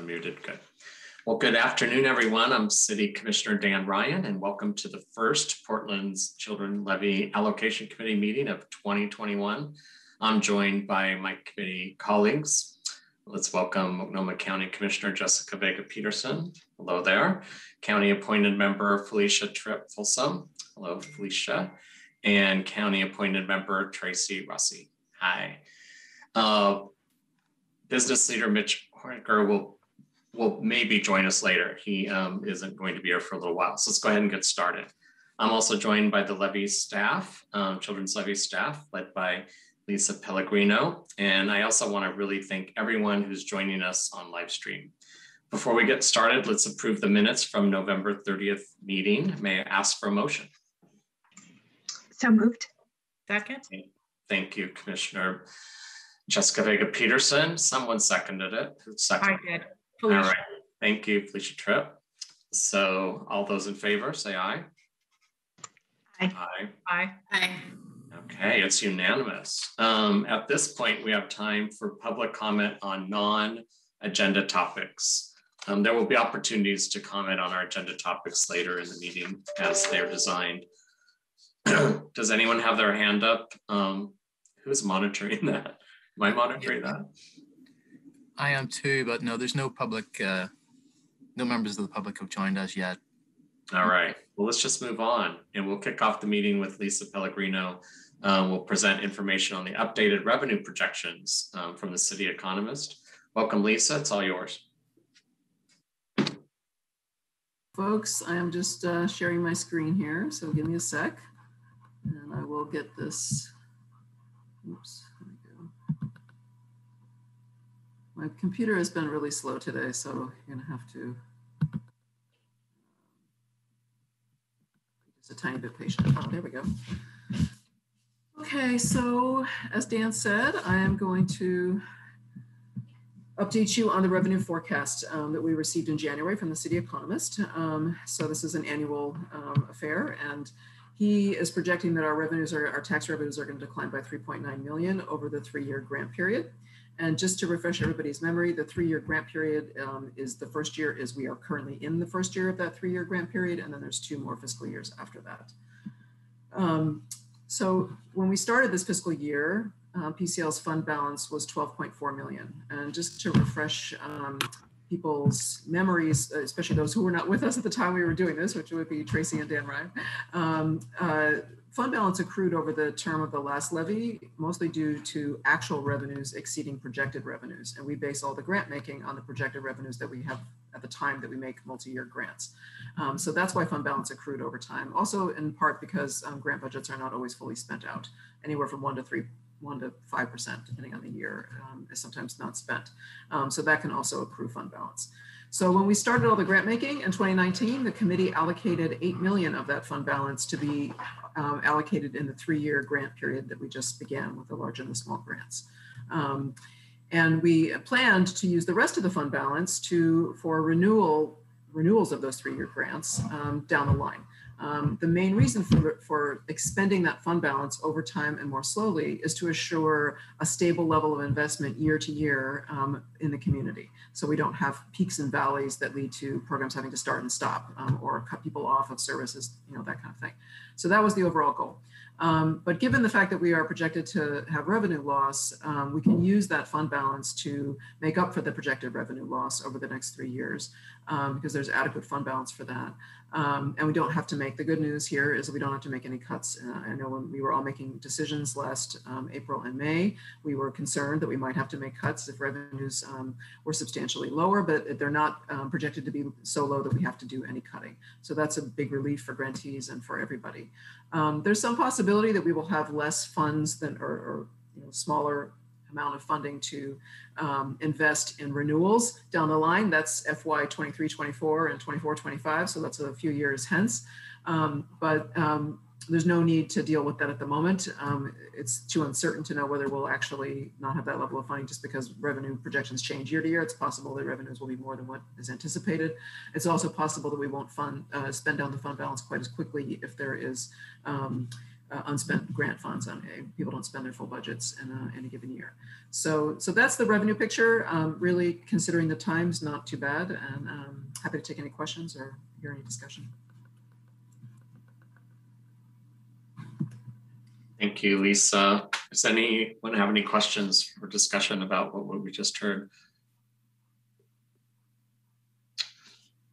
unmuted. Good. Well, good afternoon, everyone. I'm City Commissioner Dan Ryan, and welcome to the first Portland's Children Levy Allocation Committee meeting of 2021. I'm joined by my committee colleagues. Let's welcome Multnomah County Commissioner Jessica Vega-Peterson. Hello there. County Appointed Member Felicia Tripp-Folsom. Hello, Felicia. And County Appointed Member Tracy Russi. Hi. Business Leader Mitch Horniker will maybe join us later. He isn't going to be here for a little while. So let's go ahead and get started. I'm also joined by the Levy staff, Children's Levy staff, led by Lisa Pellegrino. And I also want to really thank everyone who's joining us on live stream. Before we get started, let's approve the minutes from November 30th meeting. May I ask for a motion? So moved. Second. Thank you, Commissioner Jessica Vega-Peterson. Someone seconded it. Who seconded I did. it? Felicia. All right. Thank you, Felicia Tripp. So all those in favor, say aye. Aye. Aye. Aye. Aye. Okay, it's unanimous. At this point, we have time for public comment on non-agenda topics. There will be opportunities to comment on our agenda topics later in the meeting as they're designed. Does anyone have their hand up? Who's monitoring that? Am I monitoring that? I am too, but no, there's no public, no members of the public have joined us yet. All right, well, let's just move on and we'll kick off the meeting with Lisa Pellegrino. We'll present information on the updated revenue projections from the City Economist. Welcome, Lisa, it's all yours. Folks, I am just sharing my screen here, so give me a sec and I will get this. Oops. My computer has been really slow today, so you're gonna have to be just a tiny bit patient. Oh, there we go. Okay, so as Dan said, I am going to update you on the revenue forecast that we received in January from the City Economist. So this is an annual affair, and he is projecting that our tax revenues are going to decline by 3.9 million over the 3-year grant period. And just to refresh everybody's memory, the 3-year grant period is the first year is we are currently in the first year of that 3-year grant period, and then there's 2 more fiscal years after that. So when we started this fiscal year, PCL's fund balance was 12.4 million. And just to refresh people's memories, especially those who were not with us at the time we were doing this, which would be Tracy and Dan Ryan, fund balance accrued over the term of the last levy, mostly due to actual revenues exceeding projected revenues. And we base all the grant making on the projected revenues that we have at the time that we make multi-year grants. So that's why fund balance accrued over time. Also in part because grant budgets are not always fully spent out. Anywhere from 1 to 5%, depending on the year, is sometimes not spent. So that can also accrue fund balance. So when we started all the grant making in 2019, the committee allocated 8 million of that fund balance to be allocated in the 3-year grant period that we just began with the large and the small grants. And we planned to use the rest of the fund balance for renewals of those 3-year grants down the line. The main reason for expending that fund balance over time and more slowly is to assure a stable level of investment year to year in the community. So we don't have peaks and valleys that lead to programs having to start and stop or cut people off of services, that kind of thing. So that was the overall goal. But given the fact that we are projected to have revenue loss, we can use that fund balance to make up for the projected revenue loss over the next 3 years because there's adequate fund balance for that. And we don't have to make, the good news here is that we don't have to make any cuts. I know when we were all making decisions last April and May, we were concerned that we might have to make cuts if revenues were substantially lower, but they're not projected to be so low that we have to do any cutting. So that's a big relief for grantees and for everybody. There's some possibility that we will have less funds than, or smaller amount of funding to invest in renewals down the line. That's FY 23-24 and 24-25, so that's a few years hence. But there's no need to deal with that at the moment. It's too uncertain to know whether we'll actually not have that level of funding just because revenue projections change year to year. It's possible that revenues will be more than what is anticipated. It's also possible that we won't spend down the fund balance quite as quickly if there is unspent grant funds. People don't spend their full budgets in a given year. So that's the revenue picture. Really considering the times, not too bad, and happy to take any questions or hear any discussion. Thank you, Lisa. Does anyone have any questions or discussion about what we just heard?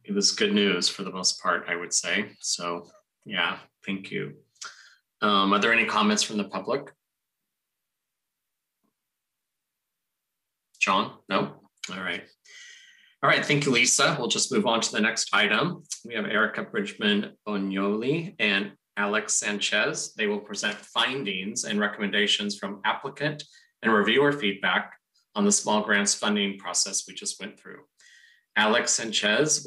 It was good news for the most part, I would say. So yeah, thank you. Are there any comments from the public? John? No? All right. All right, thank you, Lisa. We'll just move on to the next item. We have Erica Bridgman-Bonioli and Alex Sanchez. They will present findings and recommendations from applicant and reviewer feedback on the small grants funding process we just went through. Alex Sanchez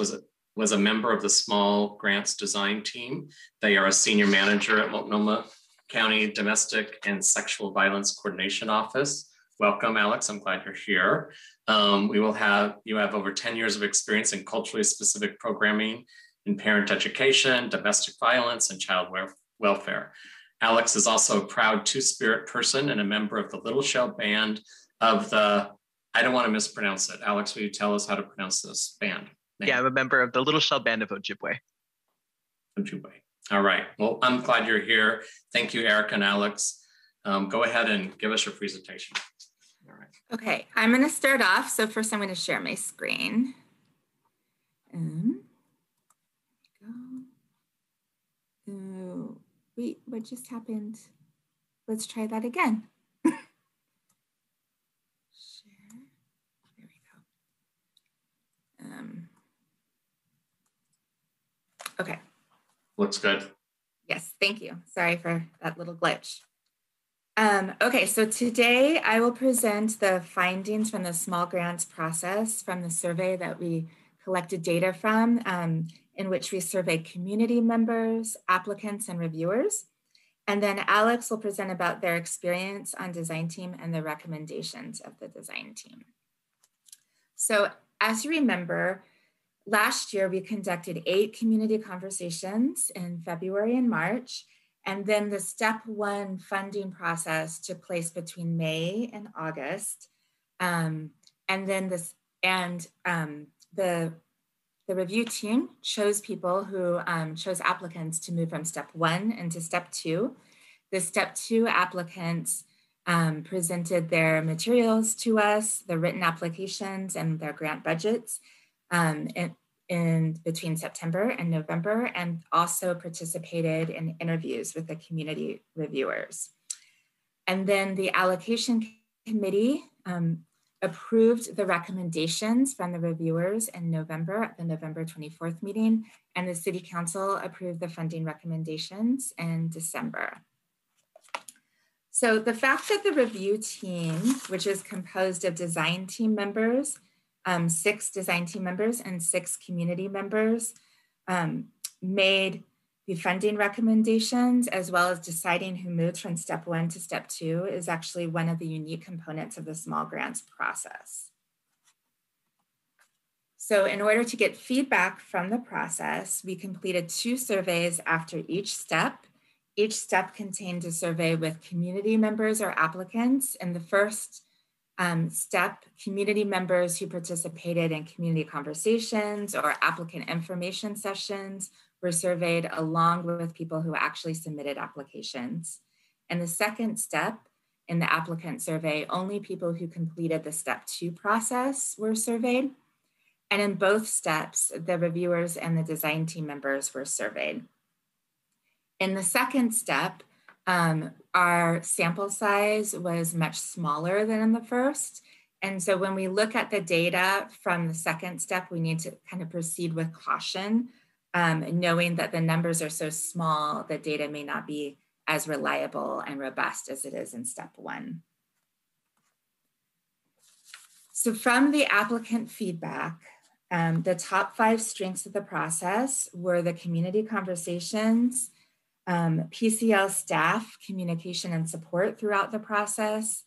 was a member of the small grants design team. They are a senior manager at Multnomah County Domestic and Sexual Violence Coordination Office. Welcome, Alex. I'm glad you're here. You have over 10 years of experience in culturally specific programming in parent education, domestic violence, and child welfare. Alex is also a proud Two-Spirit person and a member of the Little Shell Band of the, I don't want to mispronounce it. Alex, will you tell us how to pronounce this band name? Yeah, I'm a member of the Little Shell Band of Ojibwe. Ojibwe. All right. Well, I'm glad you're here. Thank you, Eric and Alex. Go ahead and give us your presentation. All right. Okay, I'm going to start off. So first I'm going to share my screen. Oh, wait, what just happened? Let's try that again. Share. There we go. Okay. Looks good. Yes, thank you. Sorry for that little glitch. Okay, so today I will present the findings from the small grants process from the survey that we collected data from, in which we surveyed community members, applicants, and reviewers. And then Alex will present about their experience on design team and the recommendations of the design team. So as you remember, last year we conducted 8 community conversations in February and March. And then the step 1 funding process took place between May and August. And then the review team chose people who chose applicants to move from step 1 into step 2. The step 2 applicants presented their materials to us, the written applications and their grant budgets in between September and November, and also participated in interviews with the community reviewers. And then the allocation committee approved the recommendations from the reviewers in November at the November 24th meeting, and the City Council approved the funding recommendations in December. So the fact that the review team, which is composed of design team members, 6 design team members and 6 community members, made the funding recommendations as well as deciding who moved from step 1 to step 2 is actually one of the unique components of the small grants process. So in order to get feedback from the process, we completed 2 surveys after each step. Each step contained a survey with community members or applicants. In the first step, community members who participated in community conversations or applicant information sessions were surveyed along with people who actually submitted applications. And the second step in the applicant survey, only people who completed the step 2 process were surveyed. And in both steps, the reviewers and the design team members were surveyed. In the second step, our sample size was much smaller than in the first. And so when we look at the data from the second step, we need to kind of proceed with caution, knowing that the numbers are so small, the data may not be as reliable and robust as it is in step 1. So from the applicant feedback, the top 5 strengths of the process were the community conversations, PCL staff communication and support throughout the process,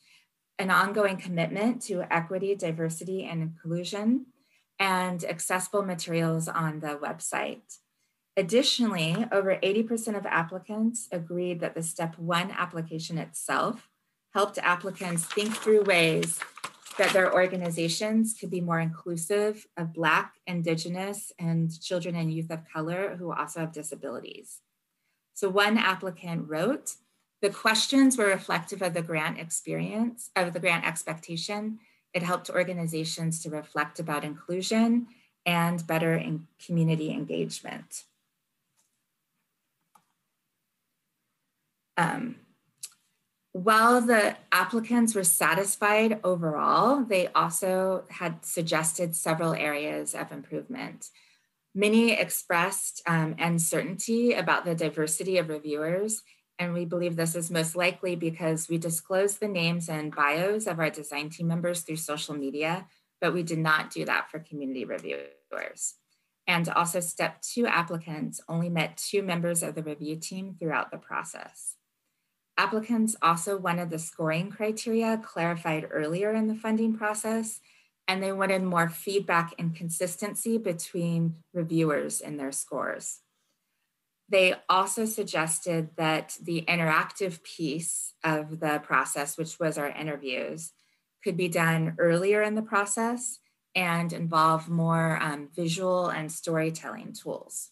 an ongoing commitment to equity, diversity, and inclusion, and accessible materials on the website. Additionally, over 80% of applicants agreed that the Step 1 application itself helped applicants think through ways that their organizations could be more inclusive of Black, Indigenous, and children and youth of color who also have disabilities. So one applicant wrote, "The questions were reflective of the grant experience, of the grant expectation. It helped organizations to reflect about inclusion and better in community engagement." While the applicants were satisfied overall, they also had suggested several areas of improvement. Many expressed uncertainty about the diversity of reviewers, and we believe this is most likely because we disclosed the names and bios of our design team members through social media, but we did not do that for community reviewers. And also Step 2 applicants only met 2 members of the review team throughout the process. Applicants also wanted the scoring criteria clarified earlier in the funding process, and they wanted more feedback and consistency between reviewers in their scores. They also suggested that the interactive piece of the process, which was our interviews, could be done earlier in the process and involve more visual and storytelling tools.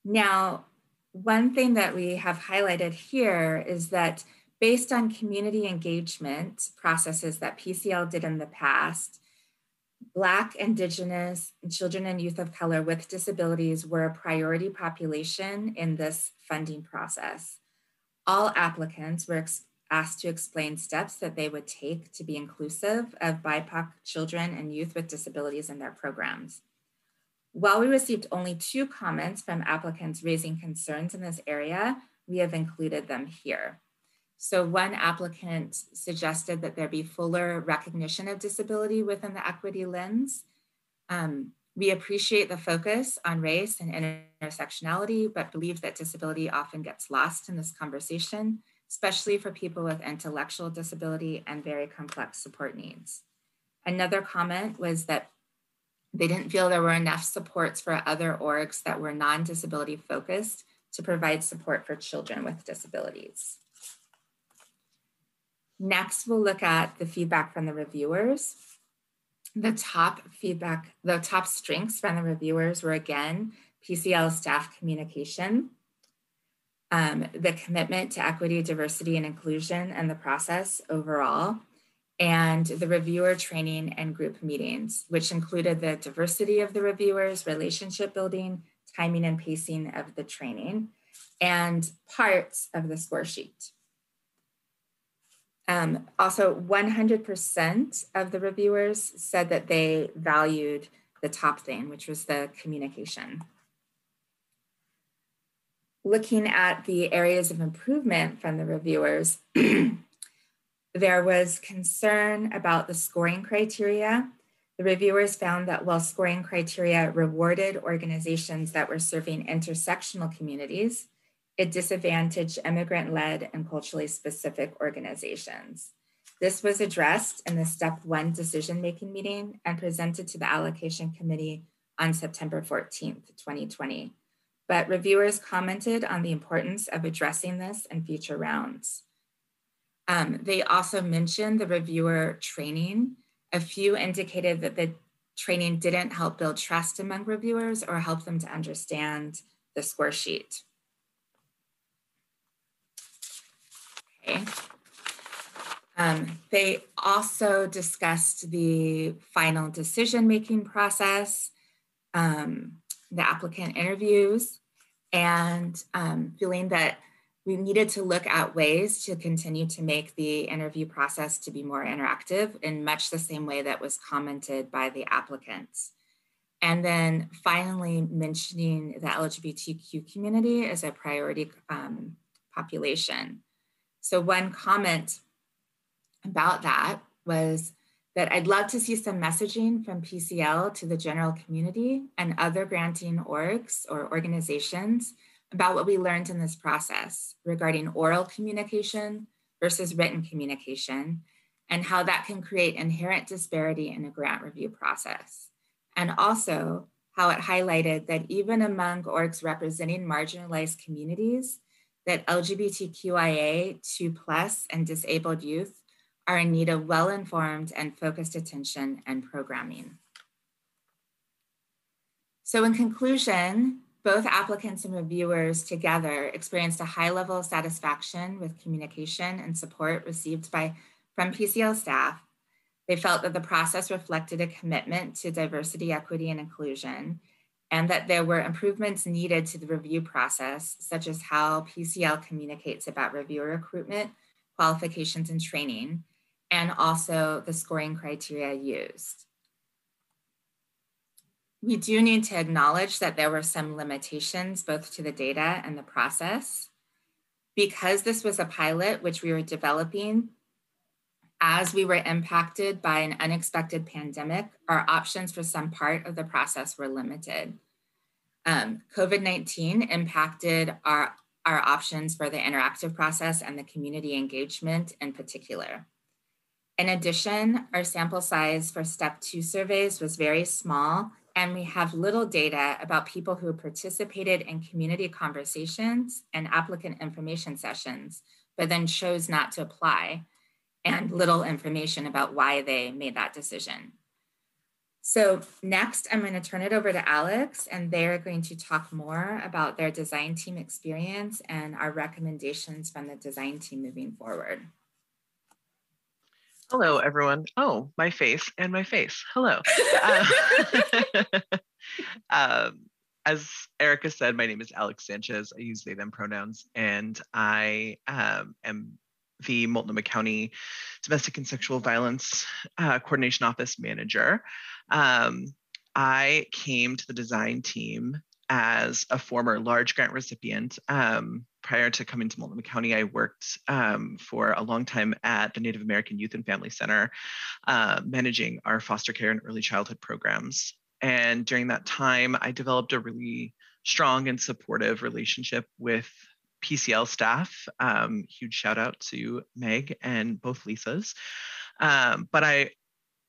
Now, one thing that we have highlighted here is that based on community engagement processes that PCL did in the past, Black, Indigenous, and children and youth of color with disabilities were a priority population in this funding process. All applicants were asked to explain steps that they would take to be inclusive of BIPOC children and youth with disabilities in their programs. While we received only 2 comments from applicants raising concerns in this area, we have included them here. So one applicant suggested that there be fuller recognition of disability within the equity lens. We appreciate the focus on race and intersectionality, but believe that disability often gets lost in this conversation, especially for people with intellectual disability and very complex support needs. Another comment was that they didn't feel there were enough supports for other orgs that were non-disability focused to provide support for children with disabilities. Next, we'll look at the feedback from the reviewers. The top strengths from the reviewers were again, PCL staff communication, the commitment to equity, diversity, and inclusion and the process overall, and the reviewer training and group meetings, which included the diversity of the reviewers, relationship building, timing and pacing of the training, and parts of the score sheet. Also, 100% of the reviewers said that they valued the top thing, which was the communication. Looking at the areas of improvement from the reviewers, there was concern about the scoring criteria. The reviewers found that while scoring criteria rewarded organizations that were serving intersectional communities, it disadvantaged immigrant-led and culturally specific organizations. This was addressed in the Step 1 decision-making meeting and presented to the allocation committee on September 14th, 2020. But reviewers commented on the importance of addressing this in future rounds. They also mentioned the reviewer training. A few indicated that the training didn't help build trust among reviewers or help them to understand the score sheet. Okay. They also discussed the final decision-making process, the applicant interviews, and feeling that we needed to look at ways to continue to make the interview process to be more interactive in much the same way that was commented by the applicants. And then finally mentioning the LGBTQ community as a priority population. So one comment about that was that I'd love to see some messaging from PCL to the general community and other granting orgs or organizations about what we learned in this process regarding oral communication versus written communication, and how that can create inherent disparity in a grant review process. And also how it highlighted that even among orgs representing marginalized communities, that LGBTQIA2+ and disabled youth are in need of well-informed and focused attention and programming. So in conclusion, both applicants and reviewers together experienced a high level of satisfaction with communication and support received from PCL staff. They felt that the process reflected a commitment to diversity, equity, and inclusion, and that there were improvements needed to the review process, such as how PCL communicates about reviewer recruitment, qualifications, and training, and also the scoring criteria used. We do need to acknowledge that there were some limitations both to the data and the process. Because this was a pilot which we were developing, as we were impacted by an unexpected pandemic, our options for some part of the process were limited. COVID-19 impacted our options for the interactive process and the community engagement in particular. In addition, our sample size for step 2 surveys was very small, and we have little data about people who participated in community conversations and applicant information sessions, but then chose not to apply, and little information about why they made that decision. So next, I'm going to turn it over to Alex, and they're going to talk more about their design team experience and our recommendations from the design team moving forward. Hello, everyone. Oh, my face and my face. Hello. As Erica said, my name is Alex Sanchez. I use they, them pronouns, and I am the Multnomah County Domestic and Sexual Violence Coordination Office Manager. I came to the design team as a former large grant recipient. Prior to coming to Multnomah County, I worked for a long time at the Native American Youth and Family Center, managing our foster care and early childhood programs. And during that time, I developed a really strong and supportive relationship with PCL staff. Huge shout out to Meg and both Lisas. But I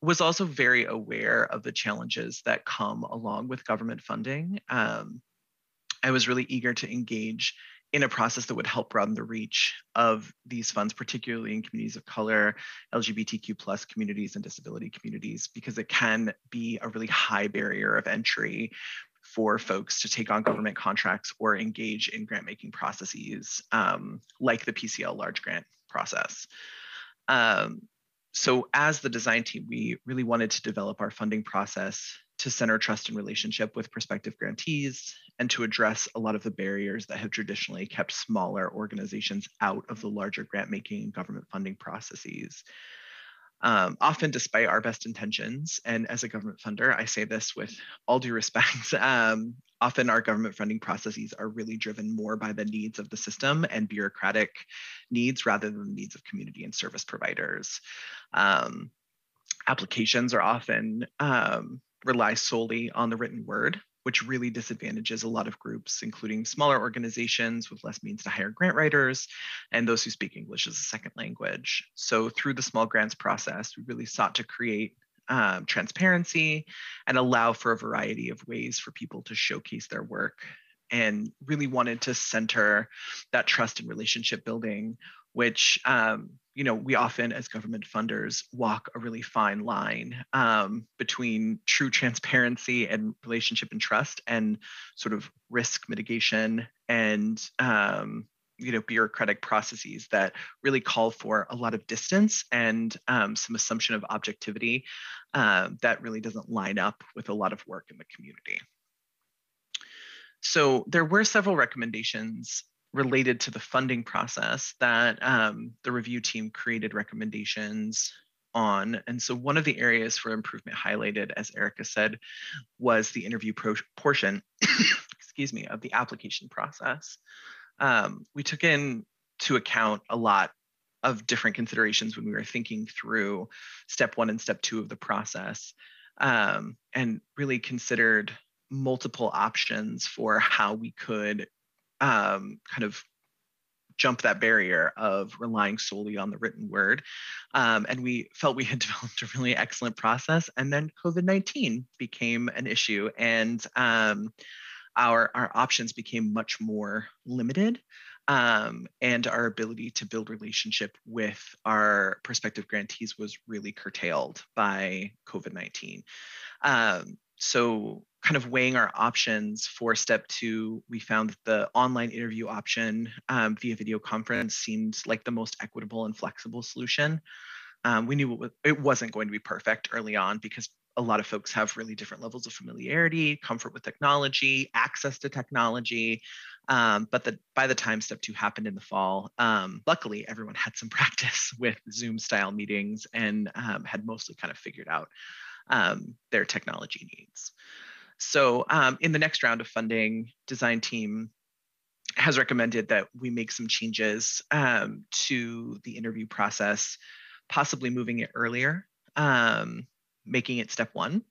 was also very aware of the challenges that come along with government funding. I was really eager to engage in a process that would help broaden the reach of these funds, particularly in communities of color, LGBTQ+ communities, and disability communities, because it can be a really high barrier of entry for folks to take on government contracts or engage in grant making processes like the PCL large grant process. So as the design team, we really wanted to develop our funding process to center trust and relationship with prospective grantees and to address a lot of the barriers that have traditionally kept smaller organizations out of the larger grant making and government funding processes. Often, despite our best intentions, and as a government funder, I say this with all due respect, often our government funding processes are really driven more by the needs of the system and bureaucratic needs rather than the needs of community and service providers. Applications are often rely solely on the written word, which really disadvantages a lot of groups, including smaller organizations with less means to hire grant writers and those who speak English as a second language. So through the small grants process, we really sought to create transparency and allow for a variety of ways for people to showcase their work, and really wanted to center that trust and relationship building, which we often as government funders walk a really fine line between true transparency and relationship and trust and sort of risk mitigation and bureaucratic processes that really call for a lot of distance and some assumption of objectivity that really doesn't line up with a lot of work in the community. So there were several recommendations related to the funding process that the review team created recommendations on. And so one of the areas for improvement highlighted, as Erica said, was the interview portion, excuse me, of the application process. We took into account a lot of different considerations when we were thinking through step 1 and step 2 of the process, and really considered multiple options for how we could kind of jump that barrier of relying solely on the written word. And we felt we had developed a really excellent process. And then COVID-19 became an issue, and our options became much more limited. And our ability to build relationship with our prospective grantees was really curtailed by COVID-19. So kind of weighing our options for step 2, we found that the online interview option via video conference seemed like the most equitable and flexible solution. We knew it wasn't going to be perfect early on because a lot of folks have really different levels of familiarity, comfort with technology, access to technology. But by the time step 2 happened in the fall, luckily everyone had some practice with Zoom style meetings and had mostly kind of figured out their technology needs. So in the next round of funding, design team has recommended that we make some changes to the interview process, possibly moving it earlier, making it step 1,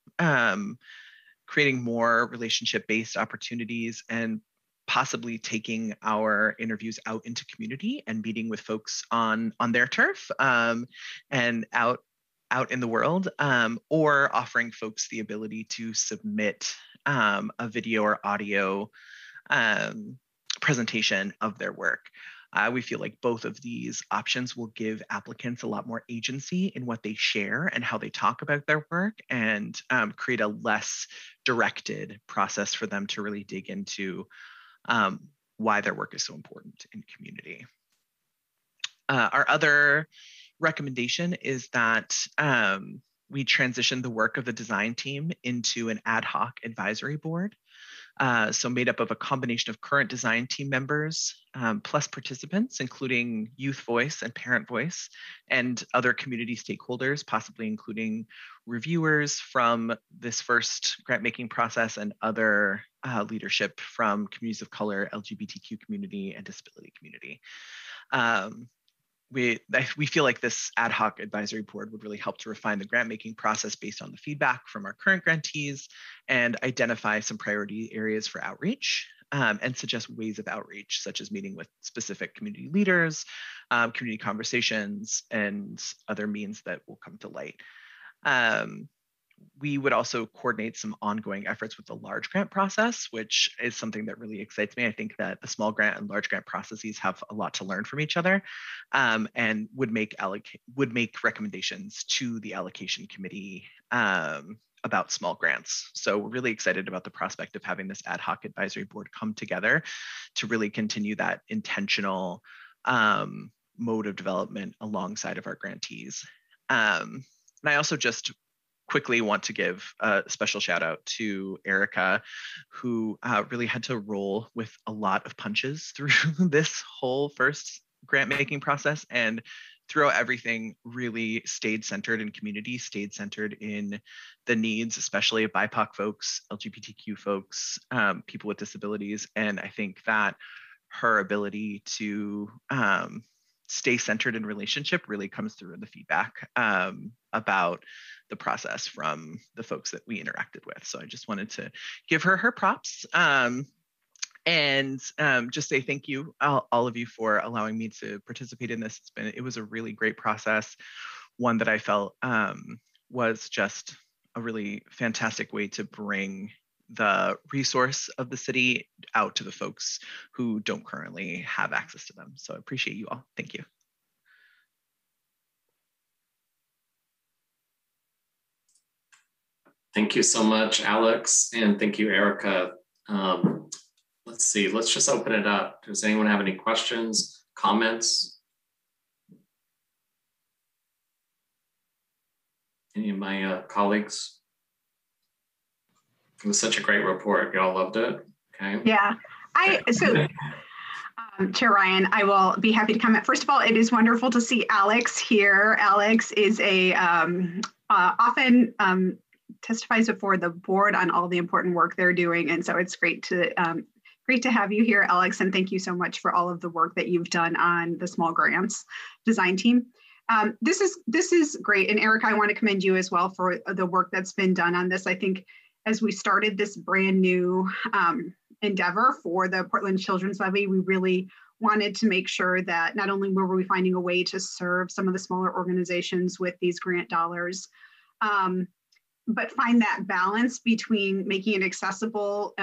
creating more relationship-based opportunities, and possibly taking our interviews out into community and meeting with folks on their turf and out in the world, or offering folks the ability to submit a video or audio presentation of their work. We feel like both of these options will give applicants a lot more agency in what they share and how they talk about their work, and create a less directed process for them to really dig into why their work is so important in community. Our other recommendation is that we transition the work of the design team into an ad hoc advisory board. So made up of a combination of current design team members, plus participants, including youth voice and parent voice, and other community stakeholders, possibly including reviewers from this first grant making process and other leadership from communities of color, LGBTQ community, and disability community. We feel like this ad hoc advisory board would really help to refine the grant making process based on the feedback from our current grantees and identify some priority areas for outreach, and suggest ways of outreach, such as meeting with specific community leaders, community conversations, and other means that will come to light. We would also coordinate some ongoing efforts with the large grant process, which is something that really excites me. I think that the small grant and large grant processes have a lot to learn from each other, and would make recommendations to the allocation committee about small grants. So we're really excited about the prospect of having this ad hoc advisory board come together to really continue that intentional mode of development alongside of our grantees. And I also just quickly want to give a special shout out to Erica, who really had to roll with a lot of punches through this whole first grant making process, and throughout everything really stayed centered in community, stayed centered in the needs, especially of BIPOC folks, LGBTQ folks, people with disabilities. And I think that her ability to stay centered in relationship really comes through in the feedback about the process from the folks that we interacted with. So I just wanted to give her props and just say thank you, all of you, for allowing me to participate in this. It was a really great process, one that I felt was just a really fantastic way to bring the resource of the city out to the folks who don't currently have access to them. So I appreciate you all. Thank you. Thank you so much, Alex, and thank you, Erica. Let's see, let's just open it up. Does anyone have any questions, comments? Any of my colleagues? It was such a great report. Y'all loved it. Okay. Yeah. Chair Ryan, I will be happy to comment. First of all, it is wonderful to see Alex here. Alex is often testifies before the board on all the important work they're doing, and so it's great to have you here, Alex. And thank you so much for all of the work that you've done on the small grants design team. This is great, and Erica, I want to commend you as well for the work that's been done on this. I think as we started this brand new endeavor for the Portland Children's Levy, we really wanted to make sure that not only were we finding a way to serve some of the smaller organizations with these grant dollars, but find that balance between making it accessible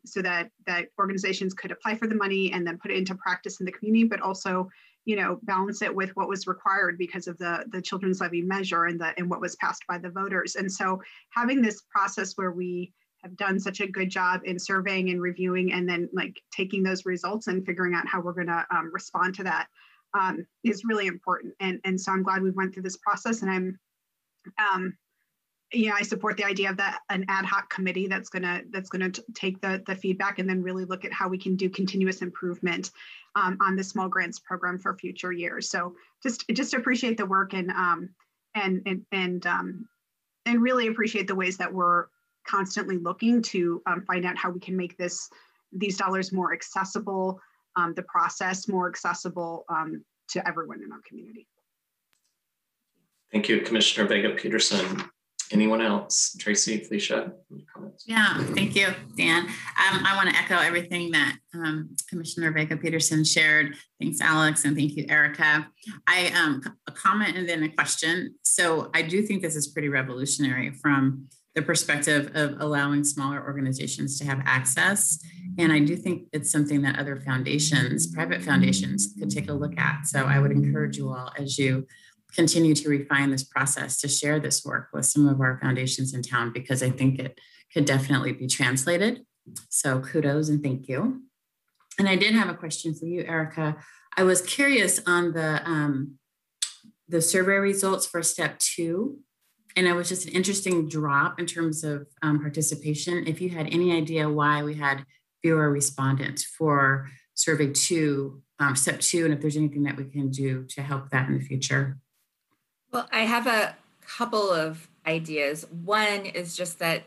so that organizations could apply for the money and then put it into practice in the community, but also, balance it with what was required because of the Children's Levy measure and what was passed by the voters. And so having this process where we have done such a good job in surveying and reviewing and then taking those results and figuring out how we're going to respond to that is really important. And so I'm glad we went through this process, and I support the idea of an ad hoc committee that's gonna take the feedback and then really look at how we can do continuous improvement on the small grants program for future years. So just appreciate the work and really appreciate the ways that we're constantly looking to find out how we can make these dollars more accessible, the process more accessible to everyone in our community. Thank you, Commissioner Vega-Peterson. Anyone else? Tracy, Felicia, any comments? Yeah, thank you, Dan. I want to echo everything that Commissioner Vega-Peterson shared. Thanks, Alex, and thank you, Erica. A comment and then a question. So I do think this is pretty revolutionary from the perspective of allowing smaller organizations to have access. And I do think it's something that other foundations, private foundations, could take a look at. So I would encourage you all, as you continue to refine this process, to share this work with some of our foundations in town, because I think it could definitely be translated. So kudos and thank you. And I did have a question for you, Erica. I was curious on the survey results for step 2. And it was just an interesting drop in terms of participation. If you had any idea why we had fewer respondents for survey 2, step 2, and if there's anything that we can do to help that in the future. Well, I have a couple of ideas. One is just that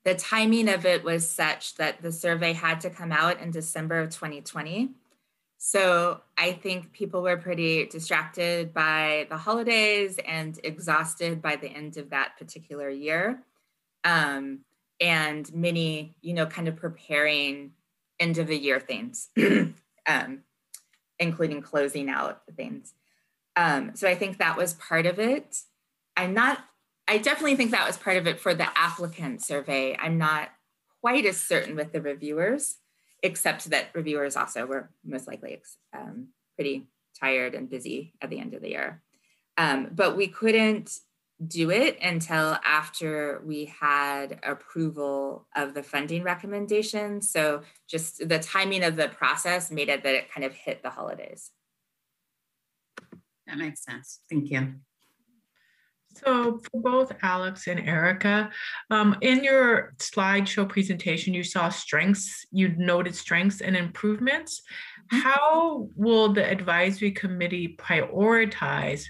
the timing of it was such that the survey had to come out in December of 2020. So I think people were pretty distracted by the holidays and exhausted by the end of that particular year. And many, kind of preparing end of the year things, including closing out things. So I think that was part of it. I definitely think that was part of it for the applicant survey. I'm not quite as certain with the reviewers, except that reviewers also were most likely pretty tired and busy at the end of the year. But we couldn't do it until after we had approval of the funding recommendations. So just the timing of the process made it that it kind of hit the holidays. That makes sense. Thank you. So for both Alex and Erica, in your slideshow presentation, you saw strengths, you noted strengths and improvements. How will the advisory committee prioritize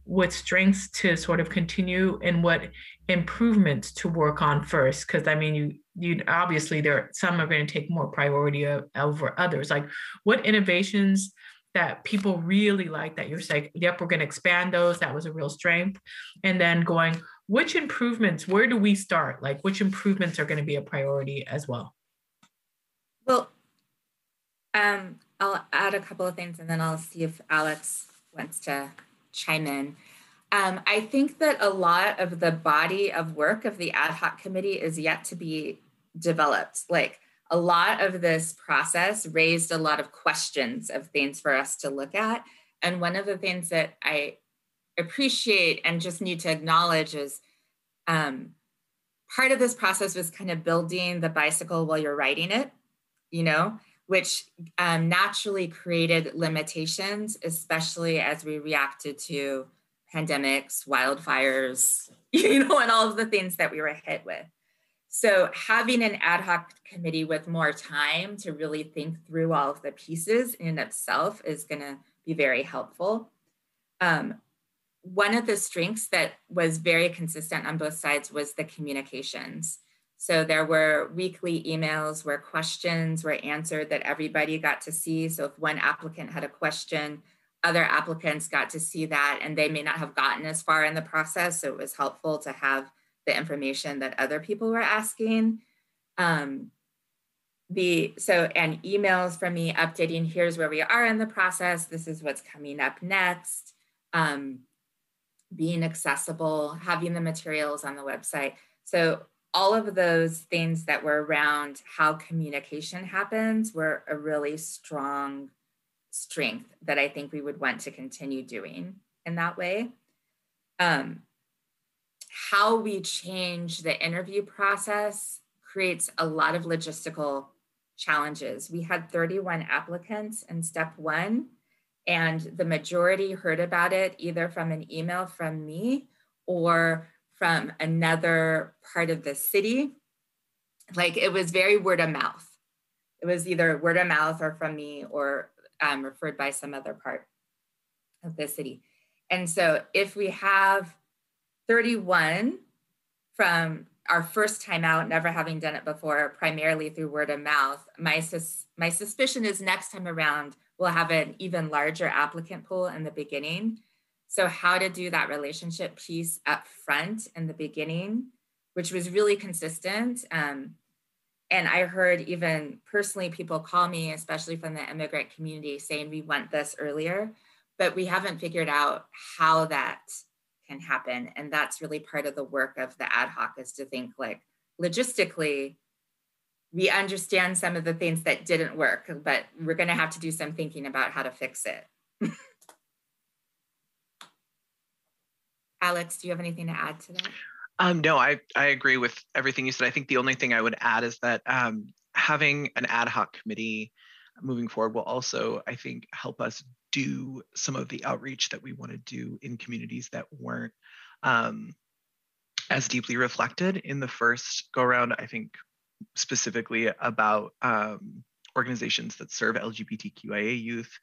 what strengths to sort of continue and what improvements to work on first? Because I mean, you obviously some are going to take more priority over others. Like what innovations that people really like that you're saying, yep, we're going to expand those. That was a real strength. And then going, which improvements, where do we start? Like which improvements are going to be a priority as well? Well, I'll add a couple of things and then I'll see if Alex wants to chime in. I think that a lot of the body of work of the ad hoc committee is yet to be developed. Like a lot of this process raised a lot of questions of things for us to look at. And one of the things that I appreciate and just need to acknowledge is part of this process was kind of building the bicycle while you're riding it, which naturally created limitations, especially as we reacted to pandemics, wildfires, and all of the things that we were hit with. So having an ad hoc committee with more time to really think through all of the pieces in itself is going to be very helpful. One of the strengths that was very consistent on both sides was the communications. So there were weekly emails where questions were answered that everybody got to see. So if one applicant had a question, other applicants got to see that, and they may not have gotten as far in the process. So it was helpful to have the information that other people were asking. and emails from me updating, here's where we are in the process, this is what's coming up next, being accessible, having the materials on the website. So all of those things that were around how communication happens were a really strong strength that I think we would want to continue doing in that way. How we change the interview process creates a lot of logistical challenges. We had 31 applicants in step 1, and the majority heard about it either from an email from me or from another part of the city. Like, it was very word of mouth. It was either word of mouth or from me or referred by some other part of the city. And so if we have 31 from our first time out, never having done it before, primarily through word of mouth, my suspicion is next time around, we'll have an even larger applicant pool in the beginning. So how to do that relationship piece up front in the beginning, which was really consistent. And I heard even personally people call me, especially from the immigrant community, saying we want this earlier, but we haven't figured out how that can happen. And that's really part of the work of the ad hoc, is to think like logistically, we understand some of the things that didn't work, but we're going to have to do some thinking about how to fix it. Alex, do you have anything to add to that? No, I agree with everything you said. I think the only thing I would add is that having an ad hoc committee moving forward will also, I think, help us do some of the outreach that we want to do in communities that weren't as deeply reflected in the first go around. I think specifically about organizations that serve LGBTQIA youth,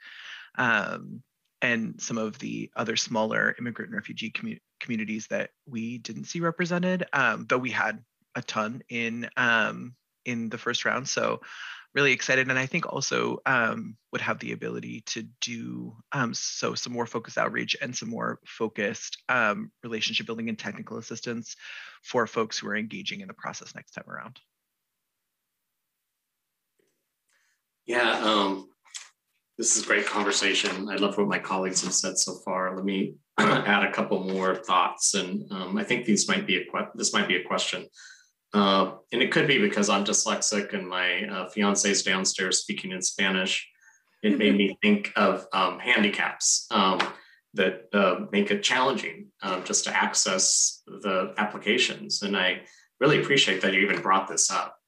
and some of the other smaller immigrant and refugee communities that we didn't see represented, though we had a ton in the first round. So really excited. And I think also would have the ability to do some more focused outreach and some more focused relationship building and technical assistance for folks who are engaging in the process next time around. Yeah, this is a great conversation. I love what my colleagues have said so far. Let me add a couple more thoughts, and I think this might be a question, and it could be because I'm dyslexic and my fiance is downstairs speaking in Spanish. It made me think of handicaps that make it challenging just to access the applications, and I really appreciate that you even brought this up.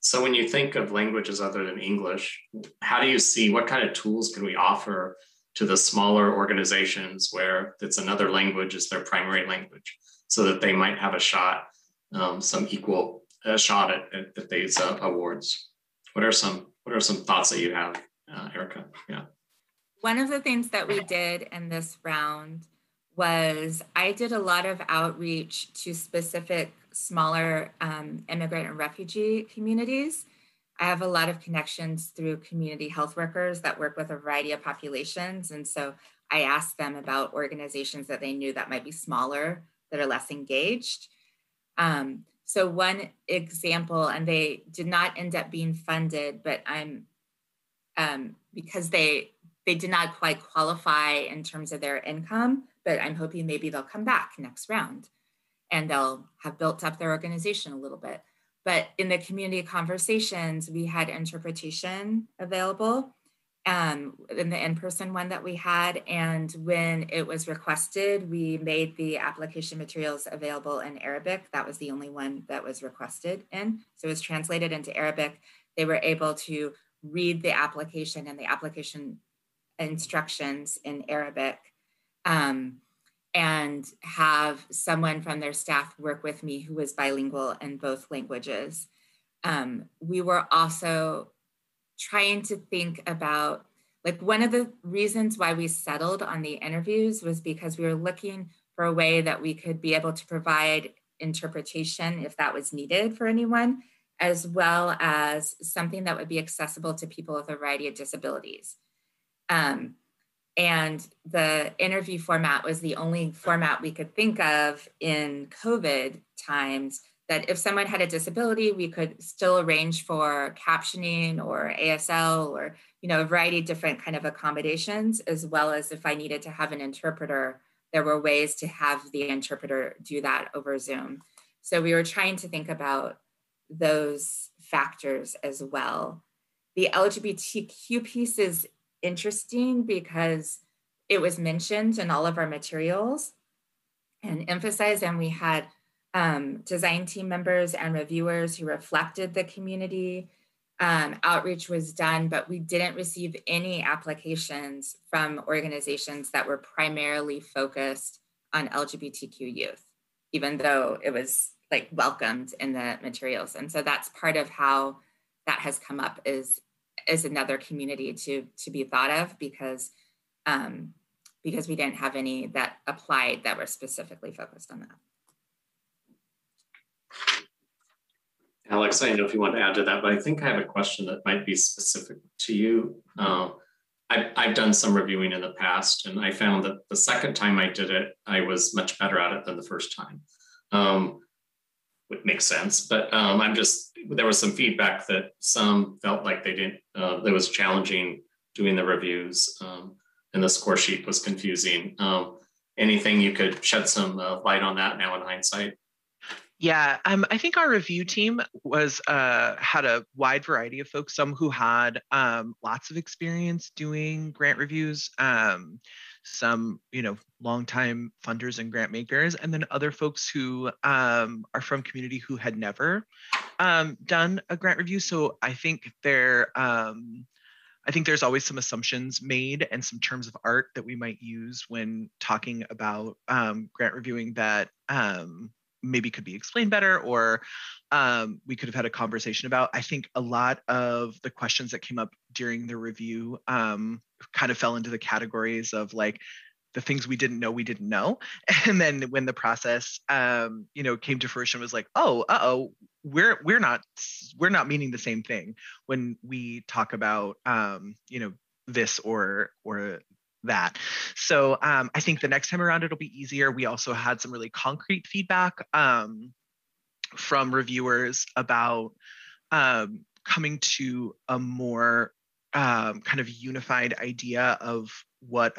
So when you think of languages other than English, how do you see what kind of tools can we offer to the smaller organizations where it's another language is their primary language, so that they might have a shot, some equal shot at these awards? What are some thoughts that you have, Erica? Yeah. One of the things that we did in this round was I did a lot of outreach to specific smaller immigrant and refugee communities. I have a lot of connections through community health workers that work with a variety of populations. And so I asked them about organizations that they knew that might be smaller, that are less engaged. So one example, and they did not end up being funded, but because they did not quite qualify in terms of their income, but I'm hoping maybe they'll come back next round and they'll have built up their organization a little bit. But in the community conversations, we had interpretation available in the in-person one that we had. And when it was requested, we made the application materials available in Arabic. That was the only one that was requested in. So it was translated into Arabic. They were able to read the application and the application instructions in Arabic, and have someone from their staff work with me who was bilingual in both languages. We were also trying to think about, like, one of the reasons why we settled on the interviews was because we were looking for a way that we could be able to provide interpretation if that was needed for anyone, as well as something that would be accessible to people with a variety of disabilities. And the interview format was the only format we could think of in COVID times that if someone had a disability, we could still arrange for captioning or ASL or, a variety of different kind of accommodations, as well as if I needed to have an interpreter, there were ways to have the interpreter do that over Zoom. So we were trying to think about those factors as well. The LGBTQ piece is interesting because it was mentioned in all of our materials and emphasized, and we had design team members and reviewers who reflected the community. Outreach was done, but we didn't receive any applications from organizations that were primarily focused on LGBTQ youth, even though it was like welcomed in the materials. And so that's part of how that has come up is another community to be thought of, because we didn't have any that applied that were specifically focused on that. Alex, I don't know if you want to add to that, but I think I have a question that might be specific to you. I've done some reviewing in the past, and I found that the second time I did it, I was much better at it than the first time. It makes sense, but there was some feedback that some felt like they didn't, it was challenging doing the reviews, and the score sheet was confusing. Anything you could shed some light on that now in hindsight? Yeah, I think our review team had a wide variety of folks, some who had lots of experience doing grant reviews, some, longtime funders and grant makers, and then other folks who are from community who had never done a grant review. So I think there's always some assumptions made and some terms of art that we might use when talking about grant reviewing that maybe could be explained better, or we could have had a conversation about. I think a lot of the questions that came up during the review kind of fell into the categories of like the things we didn't know. And then when the process, came to fruition, was like, we're not meaning the same thing when we talk about, this or that. So I think the next time around it'll be easier. We also had some really concrete feedback from reviewers about coming to a more kind of unified idea of what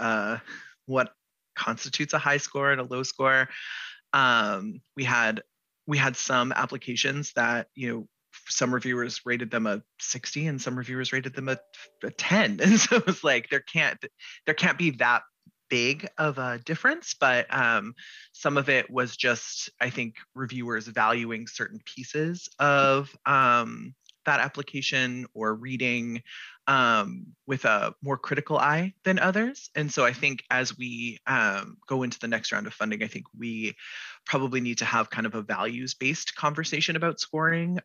constitutes a high score and a low score. We had some applications that, some reviewers rated them a 60 and some reviewers rated them a 10. And so it was like, there can't be that big of a difference, but some of it was just, I think, reviewers valuing certain pieces of that application or reading with a more critical eye than others. And so I think as we go into the next round of funding, I think we probably need to have kind of a values-based conversation about scoring,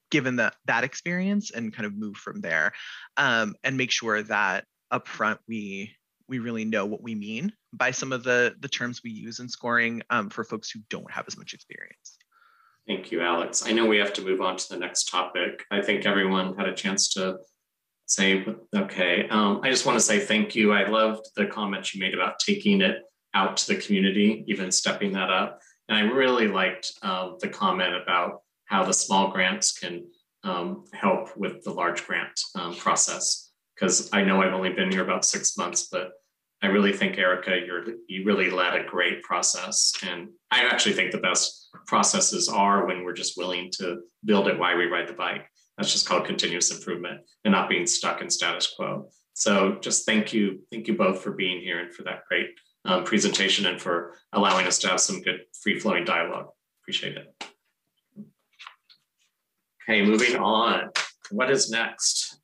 given that experience, and kind of move from there, and make sure that upfront we really know what we mean by some of the terms we use in scoring for folks who don't have as much experience. Thank you, Alex. I know we have to move on to the next topic. I think everyone had a chance to say, okay. I just want to say thank you. I loved the comments you made about taking it out to the community, even stepping that up. And I really liked the comment about how the small grants can help with the large grant process. Because I know I've only been here about 6 months, but I really think, Erica, you really led a great process. And I actually think the best processes are when we're just willing to build it while we ride the bike. That's just called continuous improvement and not being stuck in status quo. So just thank you both for being here and for that great presentation and for allowing us to have some good free-flowing dialogue. Appreciate it. Okay, moving on. What is next?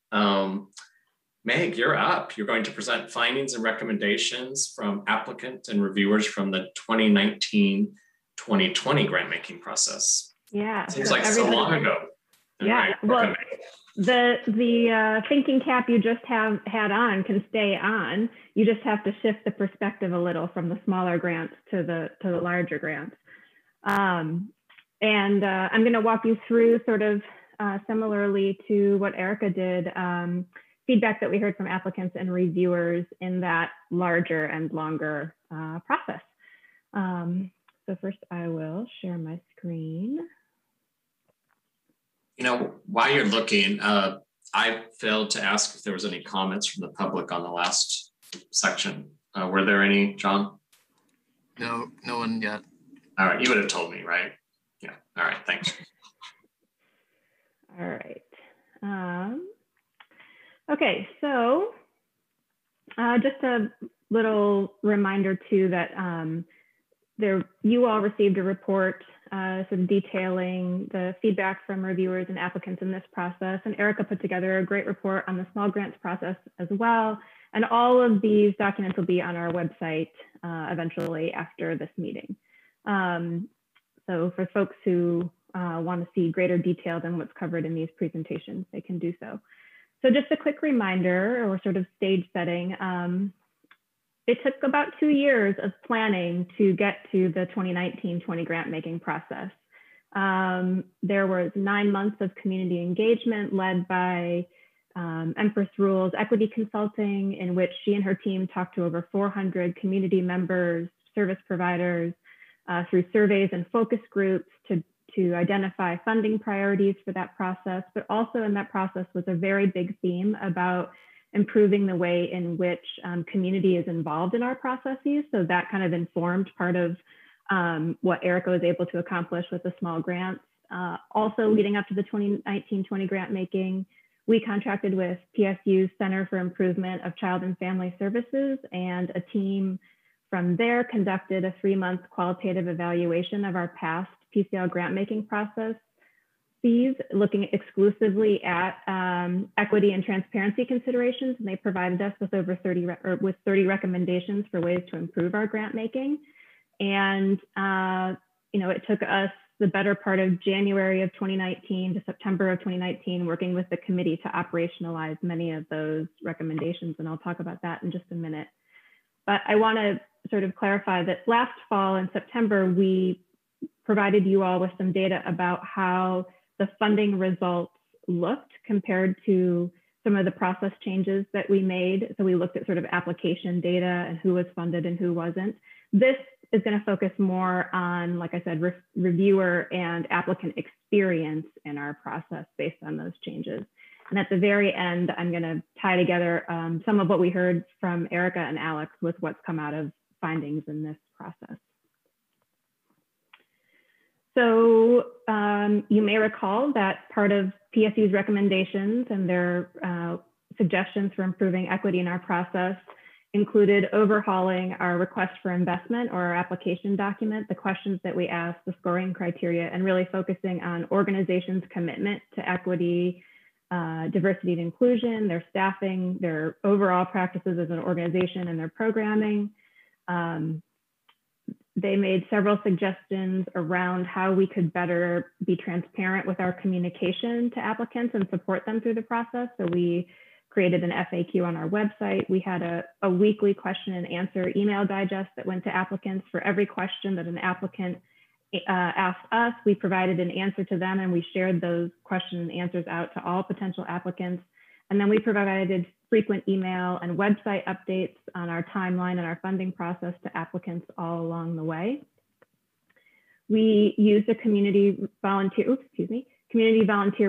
Meg, you're up. You're going to present findings and recommendations from applicant and reviewers from the 2019-2020 grant making process. Yeah. Seems like so long ago. Yeah. Well, the thinking cap you just had on can stay on. You just have to shift the perspective a little from the smaller grants to the larger grants. And I'm going to walk you through sort of similarly to what Erica did. Feedback that we heard from applicants and reviewers in that larger and longer process. So first I will share my screen. You know, while you're looking, I failed to ask if there was any comments from the public on the last section. Were there any, John? No one yet. All right, you would have told me, right? Yeah, all right, thanks. All right. Okay, so just a little reminder too that you all received a report sort of detailing the feedback from reviewers and applicants in this process. And Erica put together a great report on the small grants process as well. And all of these documents will be on our website eventually after this meeting. So for folks who want to see greater detail than what's covered in these presentations, they can do so. So just a quick reminder or sort of stage setting. It took about 2 years of planning to get to the 2019-20 grant making process. There was 9 months of community engagement led by Empress Rules Equity Consulting, in which she and her team talked to over 400 community members, service providers, through surveys and focus groups to identify funding priorities for that process. But also in that process was a very big theme about improving the way in which community is involved in our processes. So that kind of informed part of what Erica was able to accomplish with the small grants. Also leading up to the 2019-20 grant making, we contracted with PSU's Center for Improvement of Child and Family Services, and a team from there conducted a 3-month qualitative evaluation of our past PCL grant making process. These looking exclusively at equity and transparency considerations, and they provided us with over 30 recommendations for ways to improve our grant making. And it took us the better part of January of 2019 to September of 2019, working with the committee to operationalize many of those recommendations, and I'll talk about that in just a minute. But I want to sort of clarify that last fall in September, we provided you all with some data about how the funding results looked compared to some of the process changes that we made. So we looked at sort of application data and who was funded and who wasn't. This is going to focus more on, like I said, reviewer and applicant experience in our process based on those changes. And at the very end, I'm going to tie together some of what we heard from Erica and Alex with what's come out of findings in this process. So you may recall that part of PSU's recommendations and their suggestions for improving equity in our process included overhauling our request for investment or our application document, the questions that we asked, the scoring criteria, and really focusing on organizations' commitment to equity, diversity and inclusion, their staffing, their overall practices as an organization, and their programming. They made several suggestions around how we could better be transparent with our communication to applicants and support them through the process. So we created an FAQ on our website. We had a weekly question and answer email digest that went to applicants. For every question that an applicant asked us, we provided an answer to them, and we shared those questions and answers out to all potential applicants. And then we provided frequent email and website updates on our timeline and our funding process to applicants all along the way. We used a community volunteer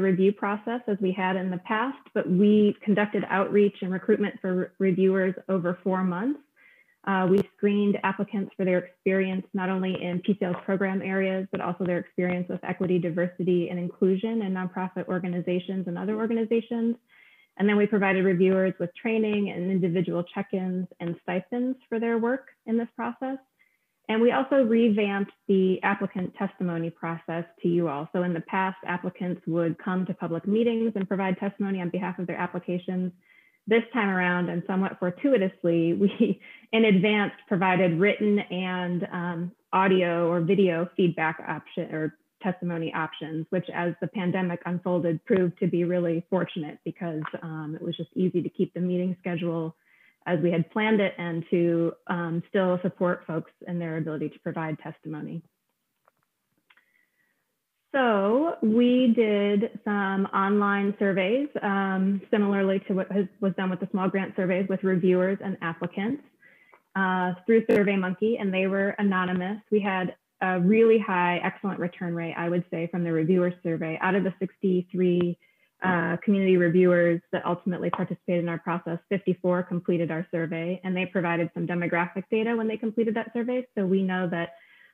review process as we had in the past, but we conducted outreach and recruitment for reviewers over 4 months. We screened applicants for their experience, not only in PCL's program areas, but also their experience with equity, diversity, and inclusion in nonprofit organizations and other organizations. And then we provided reviewers with training and individual check-ins and stipends for their work in this process. And we also revamped the applicant testimony process to you all. So in the past, applicants would come to public meetings and provide testimony on behalf of their applications. This time around, and somewhat fortuitously, we in advance provided written and audio or video feedback option or testimony options, which as the pandemic unfolded proved to be really fortunate because it was just easy to keep the meeting schedule as we had planned it and to still support folks in their ability to provide testimony. So we did some online surveys, similarly to what was done with the small grant surveys with reviewers and applicants through SurveyMonkey, and they were anonymous. We had a really high, excellent return rate, I would say, from the reviewer survey. Out of the 63 community reviewers that ultimately participated in our process, 54 completed our survey, and they provided some demographic data when they completed that survey. So we know that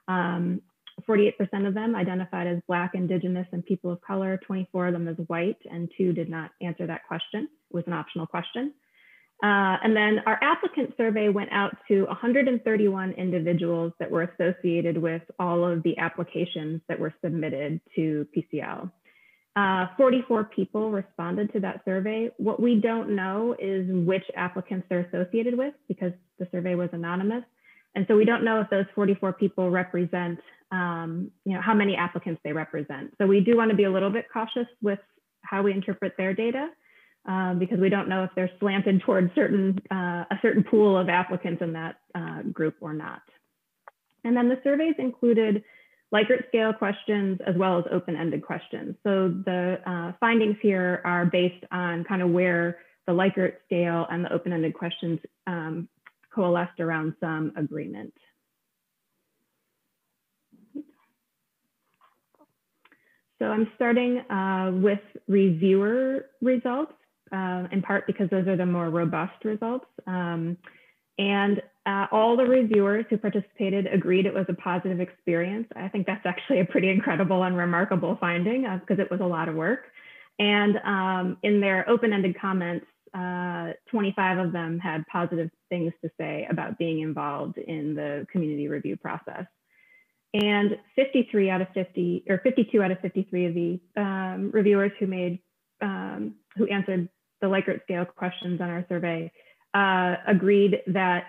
48% of them identified as Black, Indigenous, and people of color, 24 of them as white, and 2 did not answer that question. It was an optional question. And then our applicant survey went out to 131 individuals that were associated with all of the applications that were submitted to PCL. 44 people responded to that survey. What we don't know is which applicants they're associated with because the survey was anonymous. And so we don't know if those 44 people represent, how many applicants they represent. So we do want to be a little bit cautious with how we interpret their data because we don't know if they're slanted towards a certain pool of applicants in that group or not. And then the surveys included Likert scale questions as well as open-ended questions. So the findings here are based on kind of where the Likert scale and the open-ended questions coalesced around some agreement. So I'm starting with reviewer results, in part because those are the more robust results. And all the reviewers who participated agreed it was a positive experience. I think that's actually a pretty incredible and remarkable finding because it was a lot of work. And in their open-ended comments, 25 of them had positive things to say about being involved in the community review process. And 52 out of 53 of the reviewers who answered the Likert scale questions on our survey agreed that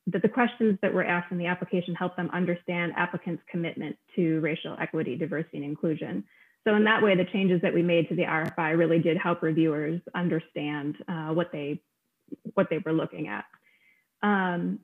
the questions that were asked in the application helped them understand applicants' commitment to racial equity, diversity, and inclusion. So in that way, the changes that we made to the RFI really did help reviewers understand what they were looking at. In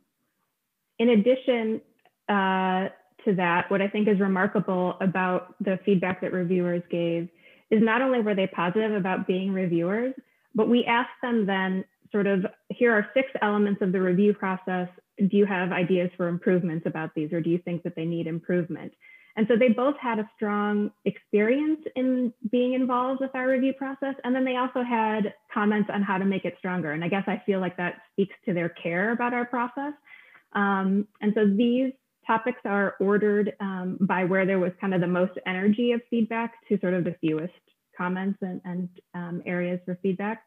addition to that, what I think is remarkable about the feedback that reviewers gave is not only were they positive about being reviewers, but we asked them then sort of, here are 6 elements of the review process. Do you have ideas for improvements about these, or do you think that they need improvement? And so they both had a strong experience in being involved with our review process. And then they also had comments on how to make it stronger. And I guess I feel like that speaks to their care about our process. And so these topics are ordered by where there was kind of the most energy of feedback to sort of the fewest comments and areas for feedback.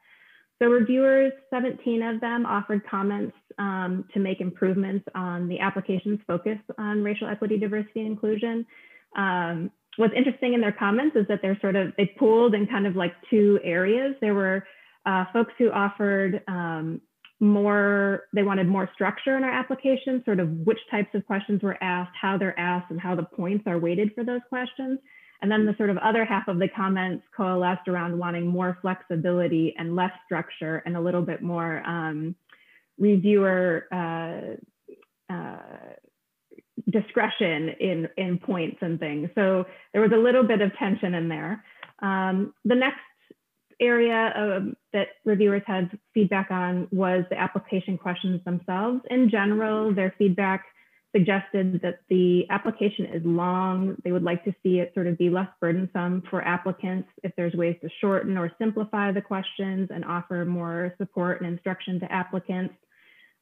So reviewers, 17 of them offered comments to make improvements on the application's focus on racial equity, diversity, and inclusion. What's interesting in their comments is that they pooled in kind of like 2 areas. There were folks who offered they wanted more structure in our application, sort of which types of questions were asked, how they're asked, and how the points are weighted for those questions. And then the sort of other half of the comments coalesced around wanting more flexibility and less structure and a little bit more reviewer discretion in points and things. So there was a little bit of tension in there. The next area that reviewers had feedback on was the application questions themselves. In general, their feedback suggested that the application is long. They would like to see it sort of be less burdensome for applicants if there's ways to shorten or simplify the questions and offer more support and instruction to applicants.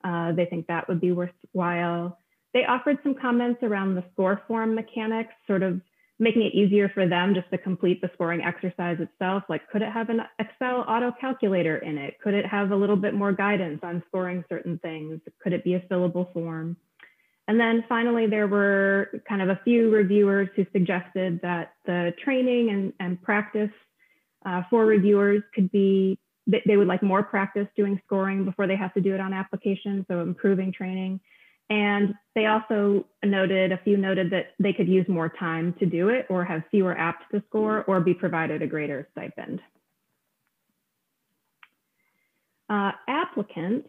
They think that would be worthwhile. They offered some comments around the score form mechanics, sort of making it easier for them just to complete the scoring exercise itself. Like, could it have an Excel auto calculator in it? Could it have a little bit more guidance on scoring certain things? Could it be a fillable form? And then finally, there were kind of a few reviewers who suggested that the training and practice for reviewers could be, they would like more practice doing scoring before they have to do it on application, so improving training. And they also noted that they could use more time to do it or have fewer apps to score or be provided a greater stipend. Applicants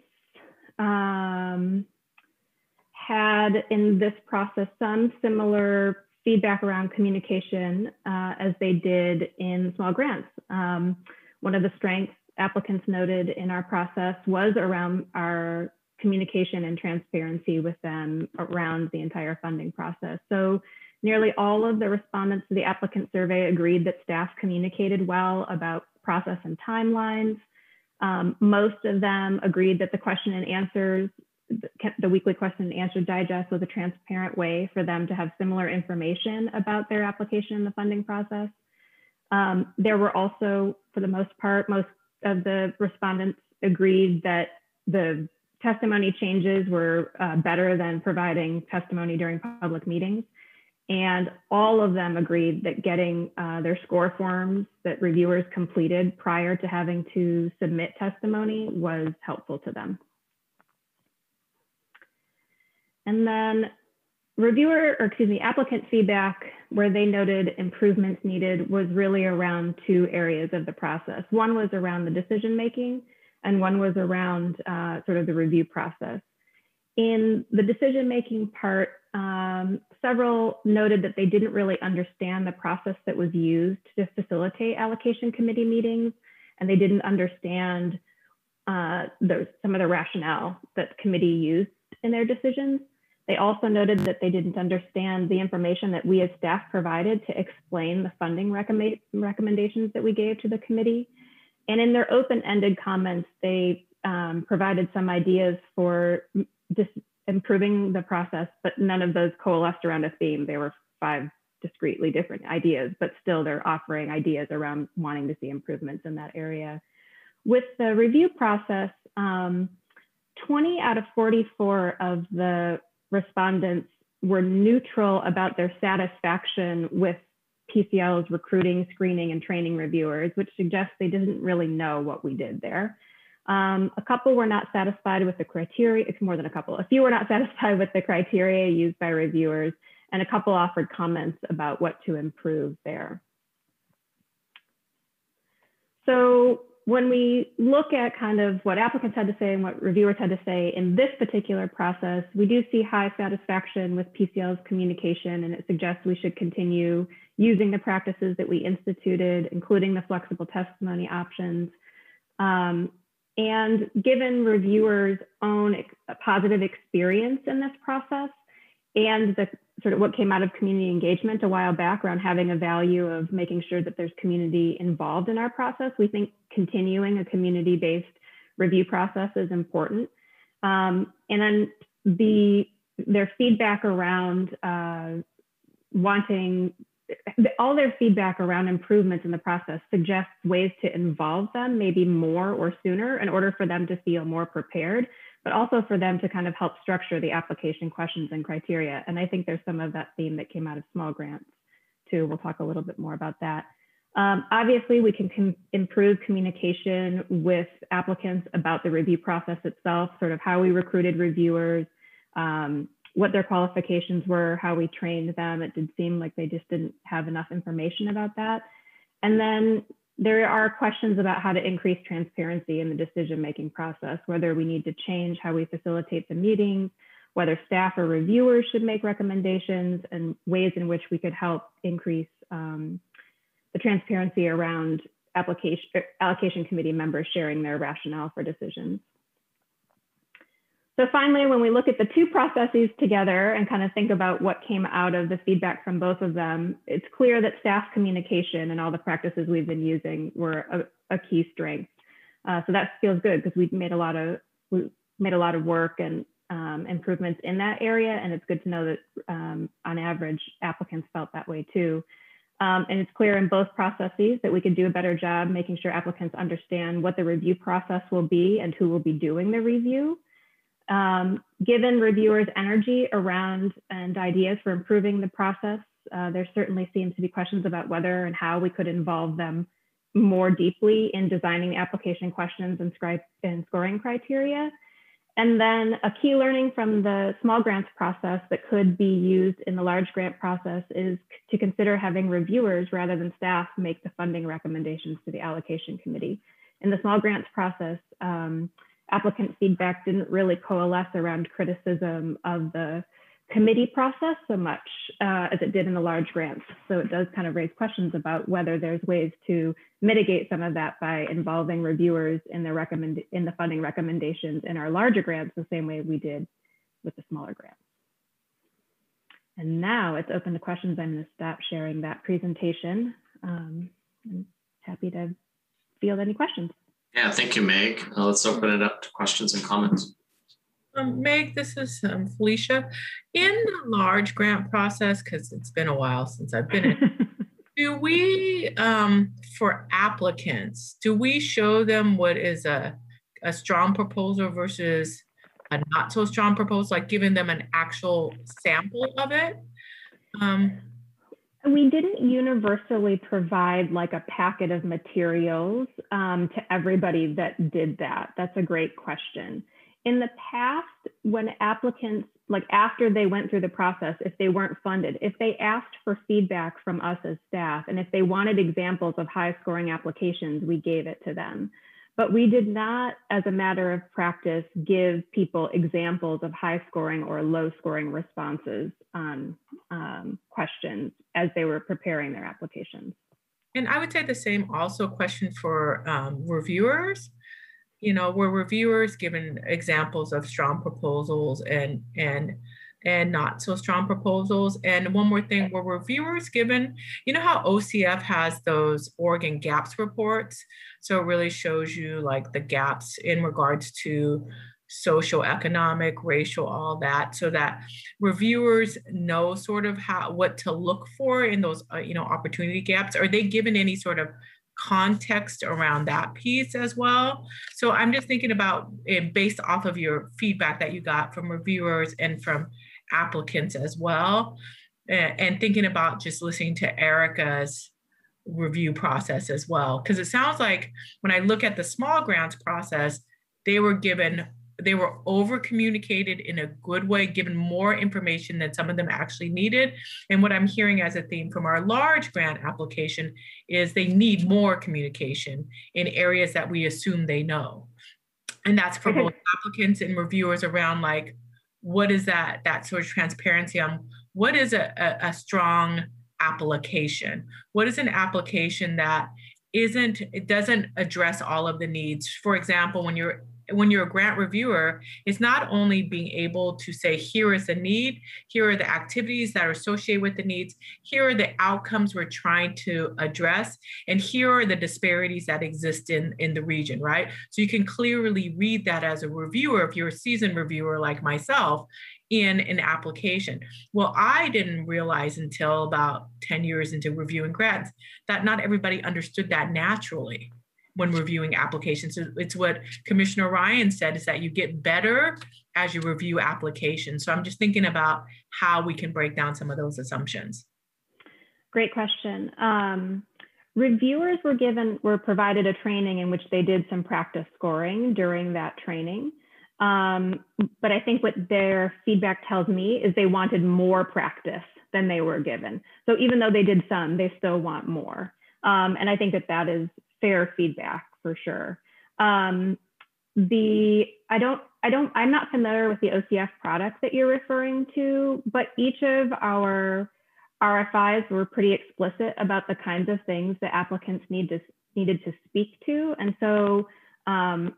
had in this process some similar feedback around communication as they did in small grants. One of the strengths applicants noted in our process was around our communication and transparency with them around the entire funding process. So nearly all of the respondents to the applicant survey agreed that staff communicated well about process and timelines. Most of them agreed that the question and answers, the weekly question and answer digest, was a transparent way for them to have similar information about their application and the funding process. There were also, for the most part, most of the respondents agreed that the testimony changes were better than providing testimony during public meetings. And all of them agreed that getting their score forms that reviewers completed prior to having to submit testimony was helpful to them. And then applicant feedback where they noted improvements needed was really around two areas of the process. One was around the decision making, and one was around sort of the review process. In the decision making part, several noted that they didn't really understand the process that was used to facilitate allocation committee meetings, and they didn't understand some of the rationale that the committee used in their decisions. They also noted that they didn't understand the information that we as staff provided to explain the funding recommendations that we gave to the committee. And in their open-ended comments, they provided some ideas for just improving the process, but none of those coalesced around a theme. There were 5 discretely different ideas, but still they're offering ideas around wanting to see improvements in that area. With the review process, 20 out of 44 of the respondents were neutral about their satisfaction with PCL's recruiting, screening, and training reviewers, which suggests they didn't really know what we did there. A couple were not satisfied with the criteria. It's more than a couple. A few were not satisfied with the criteria used by reviewers, and a couple offered comments about what to improve there. So when we look at kind of what applicants had to say and what reviewers had to say in this particular process, we do see high satisfaction with PCL's communication, and it suggests we should continue using the practices that we instituted, including the flexible testimony options. And given reviewers' own positive experience in this process and the sort of what came out of community engagement a while back around having a value of making sure that there's community involved in our process, we think continuing a community-based review process is important. And then their feedback around all their feedback around improvements in the process suggests ways to involve them maybe more or sooner in order for them to feel more prepared, but also for them to kind of help structure the application questions and criteria. And I think there's some of that theme that came out of small grants too. We'll talk a little bit more about that. Obviously, we can improve communication with applicants about the review process itself, sort of how we recruited reviewers, what their qualifications were, how we trained them. It did seem like they just didn't have enough information about that. And then there are questions about how to increase transparency in the decision-making process, whether we need to change how we facilitate the meetings, whether staff or reviewers should make recommendations, and ways in which we could help increase the transparency around allocation committee members sharing their rationale for decisions. So finally, when we look at the two processes together and kind of think about what came out of the feedback from both of them, it's clear that staff communication and all the practices we've been using were a key strength. So that feels good because we made a lot of work and improvements in that area, and it's good to know that on average applicants felt that way too. And it's clear in both processes that we could do a better job making sure applicants understand what the review process will be and who will be doing the review. Given reviewers' energy around and ideas for improving the process, there certainly seems to be questions about whether and how we could involve them more deeply in designing the application questions and scoring criteria. And then a key learning from the small grants process that could be used in the large grant process is to consider having reviewers rather than staff make the funding recommendations to the allocation committee. In the small grants process, applicant feedback didn't really coalesce around criticism of the committee process so much as it did in the large grants. So it does kind of raise questions about whether there's ways to mitigate some of that by involving reviewers in the funding recommendations in our larger grants the same way we did with the smaller grants. And now it's open to questions. I'm going to stop sharing that presentation. I'm happy to field any questions. Yeah, thank you, Meg. Let's open it up to questions and comments. Meg, this is Felicia. In the large grant process, because it's been a while since I've been in, do we, for applicants, do we show them what is a strong proposal versus a not so strong proposal, like giving them an actual sample of it? We didn't universally provide like a packet of materials to everybody that did that. That's a great question. In the past, when applicants, like after they went through the process, if they weren't funded, if they asked for feedback from us as staff, and if they wanted examples of high scoring applications, we gave it to them. But we did not, as a matter of practice, give people examples of high scoring or low scoring responses on questions as they were preparing their applications. And I would say the same also question for reviewers. You know, were reviewers given examples of strong proposals and not so strong proposals? And one more thing, were reviewers given, you know how OCF has those Oregon gaps reports? So it really shows you like the gaps in regards to social, economic, racial, all that, so that reviewers know sort of what to look for in those, opportunity gaps. Are they given any sort of context around that piece as well? So I'm just thinking about it based off of your feedback that you got from reviewers and from applicants as well, and thinking about just listening to Erica's review process as well. Because it sounds like when I look at the small grants process, they were over communicated in a good way, given more information than some of them actually needed. And what I'm hearing as a theme from our large grant application is they need more communication in areas that we assume they know. And that's for both applicants and reviewers around like, what is that sort of transparency on what is a strong application? What is an application that it doesn't address all of the needs? For example, when you're a grant reviewer, it's not only being able to say, here is the need, here are the activities that are associated with the needs, here are the outcomes we're trying to address, and here are the disparities that exist in the region, right? So you can clearly read that as a reviewer, if you're a seasoned reviewer like myself, in an application. Well, I didn't realize until about 10 years into reviewing grants that not everybody understood that naturally when reviewing applications. So it's what Commissioner Ryan said, is that you get better as you review applications. So I'm just thinking about how we can break down some of those assumptions. Great question. Reviewers were provided a training in which they did some practice scoring during that training. But I think what their feedback tells me is they wanted more practice than they were given. So even though they did some, they still want more. And I think that is fair feedback for sure. I'm not familiar with the OCF product that you're referring to, but each of our RFIs were pretty explicit about the kinds of things that applicants needed to speak to. And so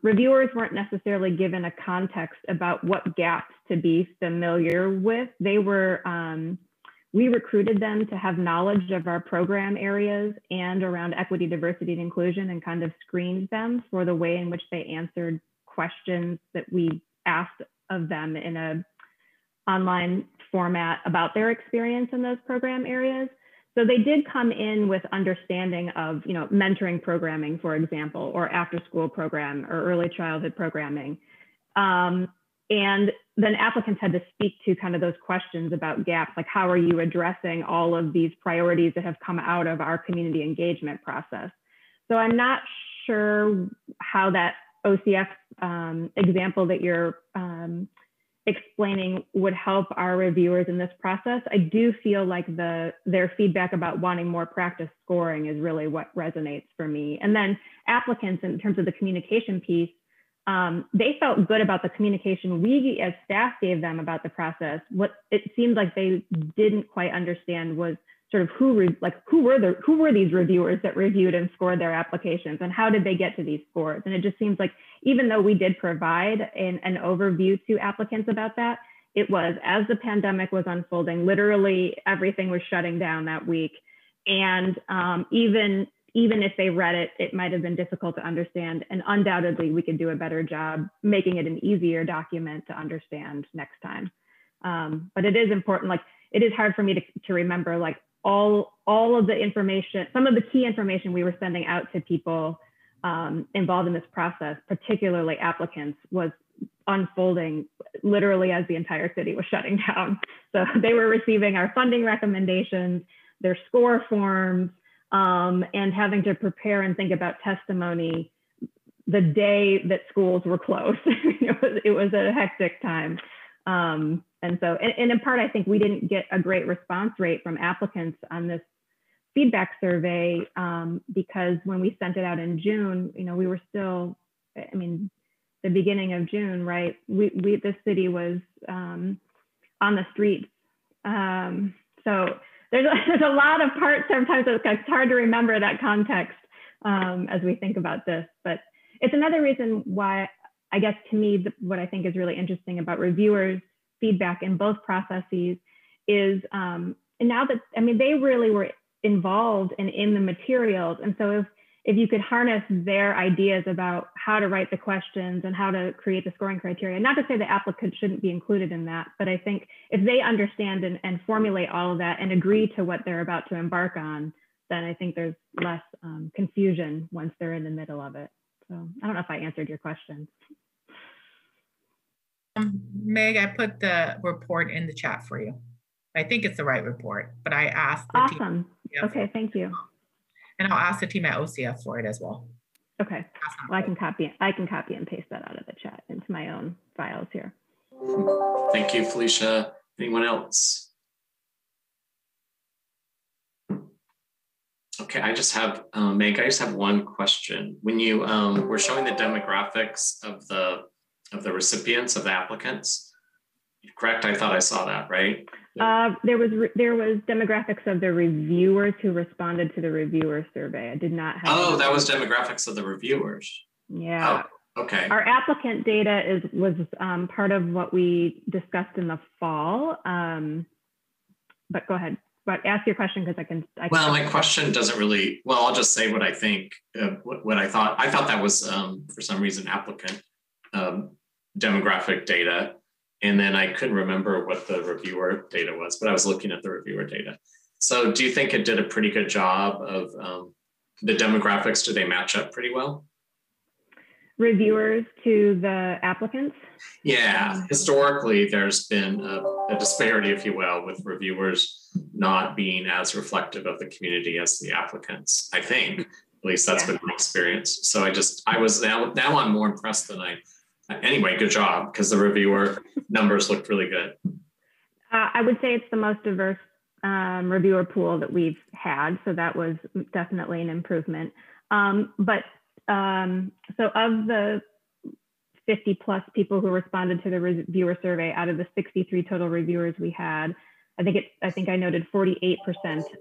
reviewers weren't necessarily given a context about what gaps to be familiar with. We recruited them to have knowledge of our program areas and around equity, diversity, and inclusion, and kind of screened them for the way in which they answered questions that we asked of them in an online format about their experience in those program areas. So they did come in with understanding of, mentoring programming, for example, or after school program or early childhood programming. And then applicants had to speak to kind of those questions about gaps, like how are you addressing all of these priorities that have come out of our community engagement process? So I'm not sure how that OCF example that you're explaining would help our reviewers in this process. I do feel like their feedback about wanting more practice scoring is really what resonates for me. And then applicants, in terms of the communication piece, they felt good about the communication we as staff gave them about the process. What it seemed like they didn't quite understand was sort of who were these reviewers that reviewed and scored their applications, and how did they get to these scores? And it just seems like even though we did provide an overview to applicants about that, it was as the pandemic was unfolding, literally everything was shutting down that week. And even if they read it, it might have been difficult to understand. And undoubtedly, we could do a better job making it an easier document to understand next time. But it is important, like it is hard for me to remember like all of the information, some of the key information we were sending out to people involved in this process, particularly applicants, was unfolding literally as the entire city was shutting down. So they were receiving our funding recommendations, their score forms, and having to prepare and think about testimony the day that schools were closed. It was a hectic time. And so, and in part, I think we didn't get a great response rate from applicants on this feedback survey because when we sent it out in June, we were still, I mean, the beginning of June, right? The city was on the streets. So there's a lot of parts sometimes it's hard to remember that context as we think about this, but it's another reason why, I guess to me, what I think is really interesting about reviewers' feedback in both processes is, and now that, I mean, they really were involved and in the materials. And so if you could harness their ideas about how to write the questions and how to create the scoring criteria, not to say the applicant shouldn't be included in that, but I think if they understand and formulate all of that and agree to what they're about to embark on, then I think there's less confusion once they're in the middle of it. So I don't know if I answered your question. Meg, I put the report in the chat for you. I think it's the right report, but I asked the team. Okay, thank you. And I'll ask the team at OCF for it as well. Okay, well, I can copy and paste that out of the chat into my own files here. Thank you, Felicia. Anyone else? Okay, I just have, Meg, I just have one question. When you were showing the demographics of the recipients, of the applicants, correct? I thought I saw that, right? There was demographics of the reviewers who responded to the reviewer survey. I did not have. Oh, that was demographics of the reviewers. Yeah. Oh, okay. Our applicant data was part of what we discussed in the fall. But go ahead. But ask your question because I can. Well, my question doesn't really. Well, I'll just say what I think. What I thought. I thought that was for some reason applicant demographic data. And then I couldn't remember what the reviewer data was, but I was looking at the reviewer data. So do you think it did a pretty good job of the demographics? Do they match up pretty well? Reviewers to the applicants? Yeah, historically, there's been a disparity, if you will, with reviewers not being as reflective of the community as the applicants, I think. At least that's been my experience. So I was now I'm more impressed than anyway, good job, because the reviewer numbers looked really good. I would say it's the most diverse reviewer pool that we've had. So that was definitely an improvement. So of the 50 plus people who responded to the reviewer survey, out of the 63 total reviewers we had, I think I noted 48%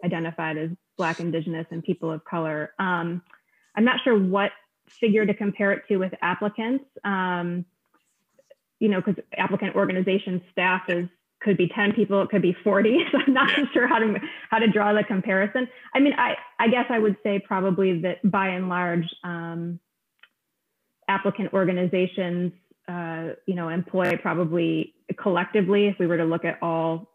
identified as Black, Indigenous, and people of color. I'm not sure what figure to compare it to with applicants, because applicant organization staff could be 10 people, it could be 40. So I'm not sure how to draw the comparison. I mean, I guess I would say probably that by and large, applicant organizations, employ probably collectively, if we were to look at all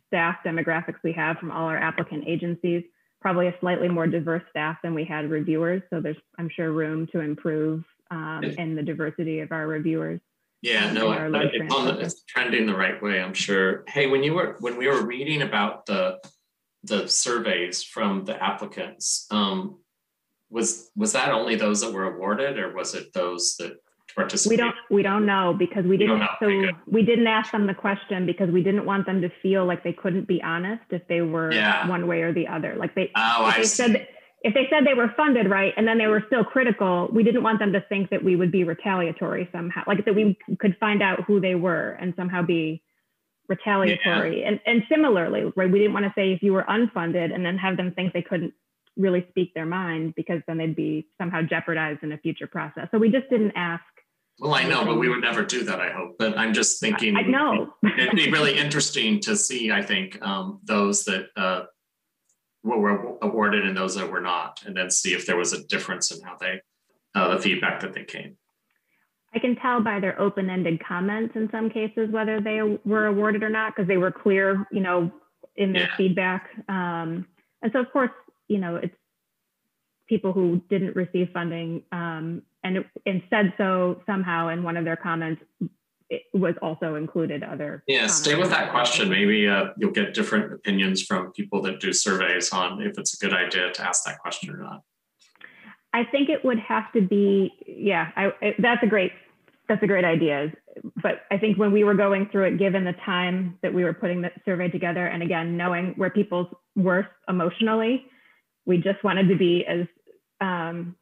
staff demographics we have from all our applicant agencies, probably a slightly more diverse staff than we had reviewers. So there's, I'm sure, room to improve in the diversity of our reviewers. Yeah, no, it's trending the right way, I'm sure. Hey, when we were reading about the surveys from the applicants, was that only those that were awarded, or was it those that participated? We don't know, because we didn't. So we didn't ask them the question because we didn't want them to feel like they couldn't be honest if they were one way or the other. Like if if they said they were funded right and then they were still critical, we didn't want them to think that we would be retaliatory somehow, like that we could find out who they were and somehow be retaliatory. Yeah. And similarly, right, we didn't want to say if you were unfunded and then have them think they couldn't really speak their mind, because then they'd be somehow jeopardized in a future process. So we just didn't ask. Well, I know, but we would never do that, I hope. But I'm just thinking, I know. It'd be really interesting to see, I think, those that were awarded and those that were not, and then see if there was a difference in how they, the feedback that they came. I can tell by their open-ended comments in some cases whether they were awarded or not, because they were clear, you know, in their feedback. And so, of course, you know, it's people who didn't receive funding and said so somehow in one of their comments. It was also included other. Yeah, stay with that question. Maybe you'll get different opinions from people that do surveys on if it's a good idea to ask that question or not. I think it would have to be, that's a great idea. But I think when we were going through it, given the time that we were putting the survey together, and again, knowing where people were emotionally, we just wanted to be as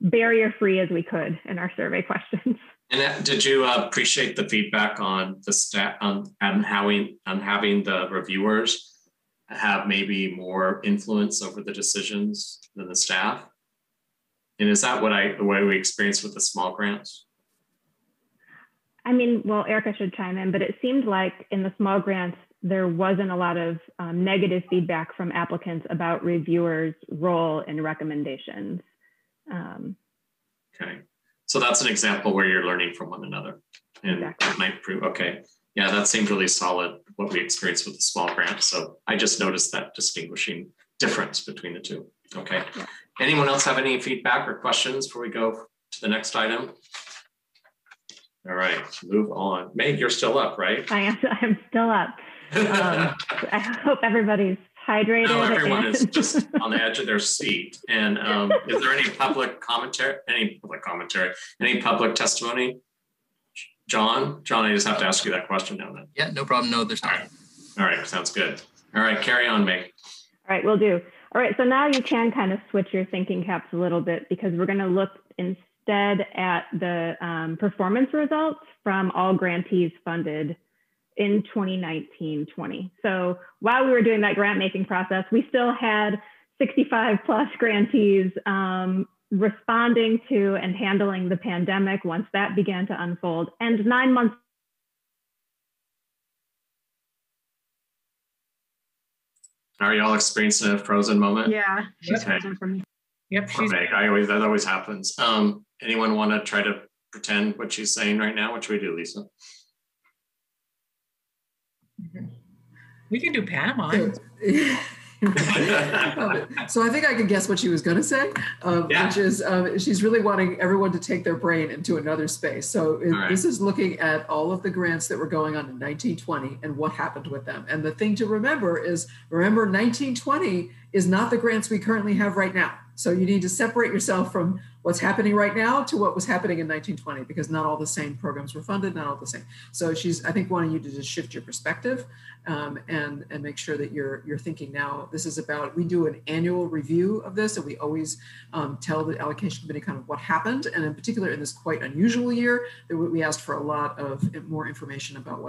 barrier-free as we could in our survey questions. And did you appreciate the feedback on the stat on having the reviewers have maybe more influence over the decisions than the staff? And is that the way we experienced with the small grants? I mean, well, Erica should chime in, but it seemed like in the small grants, there wasn't a lot of negative feedback from applicants about reviewers' role in recommendations. Okay, so that's an example where you're learning from one another, and exactly. It might prove, okay, yeah, that seemed really solid, what we experienced with the small grant. So I just noticed that distinguishing difference between the two. Okay, yeah. Anyone else have any feedback or questions before we go to the next item? All right, move on. Meg, you're still up, right? I'm still up. I hope everybody's hydrated. No, everyone is just on the edge of their seat. And is there any public commentary, any public testimony? John, I just have to ask you that question now then. Yeah, no problem. No, there's not. All right, sounds good. All right, carry on, Meg. All right, will do. All right, so now you can kind of switch your thinking caps a little bit, because we're going to look instead at the performance results from all grantees funded in 2019-20. So while we were doing that grant making process, we still had 65 plus grantees responding to and handling the pandemic once that began to unfold. And 9 months. Are y'all experiencing a frozen moment? Yeah, she's frozen for me. Yep. That always happens. Anyone want to try to pretend what she's saying right now? What should we do, Lisa? We can do Panama. So I think I can guess what she was going to say, which is she's really wanting everyone to take their brain into another space. So this is looking at all of the grants that were going on in 1920 and what happened with them. And the thing to remember is, 1920 is not the grants we currently have right now. So you need to separate yourself from what's happening right now to what was happening in 1920, because not all the same programs were funded, not all the same. So she's, I think, wanting you to just shift your perspective and make sure that you're thinking now. This is about, we do an annual review of this, and we always tell the allocation committee kind of what happened. And in particular, in this quite unusual year, we asked for a lot of more information about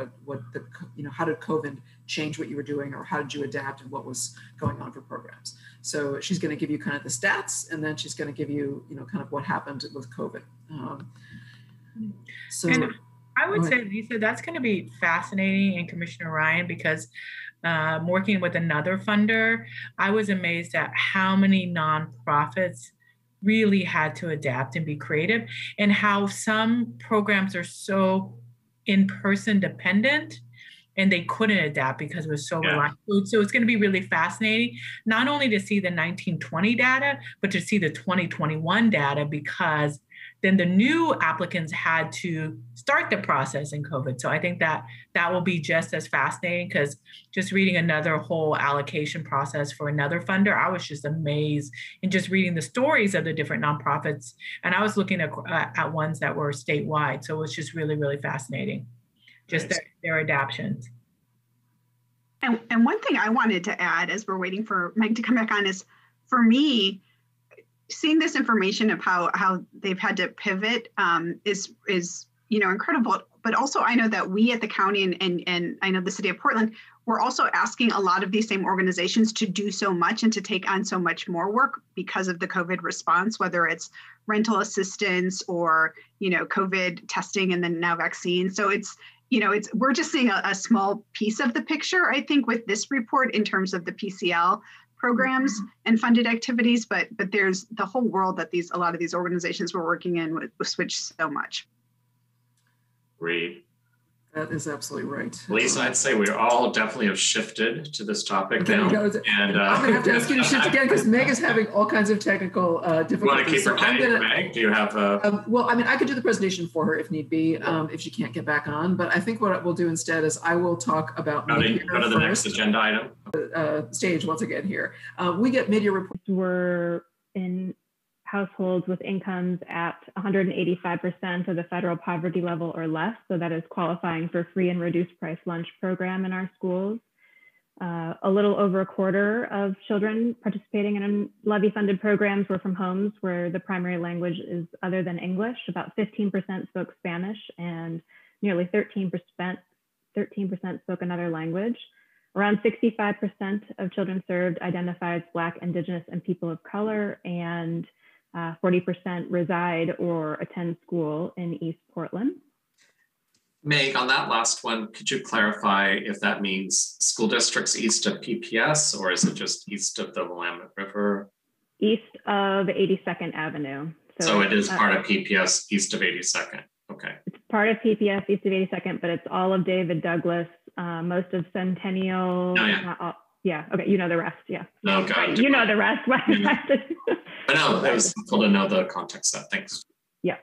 how did COVID change what you were doing, or how did you adapt, and what was going on for programs. So she's going to give you kind of the stats, and then she's going to give you, kind of what happened with COVID. And I would say, Lisa, that's going to be fascinating, and Commissioner Ryan, because working with another funder, I was amazed at how many nonprofits really had to adapt and be creative, and how some programs are so in-person dependent and they couldn't adapt because it was so reliant. So it's going to be really fascinating, not only to see the 1920 data, but to see the 2021 data, because then the new applicants had to start the process in COVID. So I think that will be just as fascinating, because just reading another whole allocation process for another funder, I was just amazed in just reading the stories of the different nonprofits. And I was looking at ones that were statewide. So it was just really, really fascinating. Just their adaptions. And one thing I wanted to add as we're waiting for Meg to come back on is, for me, seeing this information of how they've had to pivot is incredible. But also, I know that we at the county and I know the city of Portland, we're also asking a lot of these same organizations to do so much and to take on so much more work because of the COVID response, whether it's rental assistance or COVID testing and then now vaccines. So we're just seeing a small piece of the picture, I think, with this report in terms of the PCL programs and funded activities, but there's the whole world that a lot of these organizations we're working in will switch so much. Great. That is absolutely right. Lisa, I'd say we all definitely have shifted to this topic now. And I'm going to have to ask you to shift again because Meg is having all kinds of technical difficulties. You want to keep her cutting, Meg? Do you have a... well, I mean, I could do the presentation for her if need be, if she can't get back on. But I think what we'll do instead is I will talk about go to the next agenda item. Stage once again here. We get mid-year reports. We're in households with incomes at 185% of the federal poverty level or less. So that is qualifying for free and reduced price lunch program in our schools. A little over a quarter of children participating in levy funded programs were from homes where the primary language is other than English. About 15% spoke Spanish and nearly 13% spoke another language. Around 65% of children served identify as Black, Indigenous, and people of color, and 40% reside or attend school in East Portland. Meg, on that last one, could you clarify if that means school districts east of PPS, or is it just east of the Willamette River? East of 82nd Avenue. So it is part of PPS east of 82nd. Okay. It's part of PPS east of 82nd, but it's all of David Douglas, most of Centennial. Oh, yeah. Yeah. Okay. You know the rest. Yeah. No, got it. You know the rest. I know. It was helpful to know the context of that. Thanks. Yeah.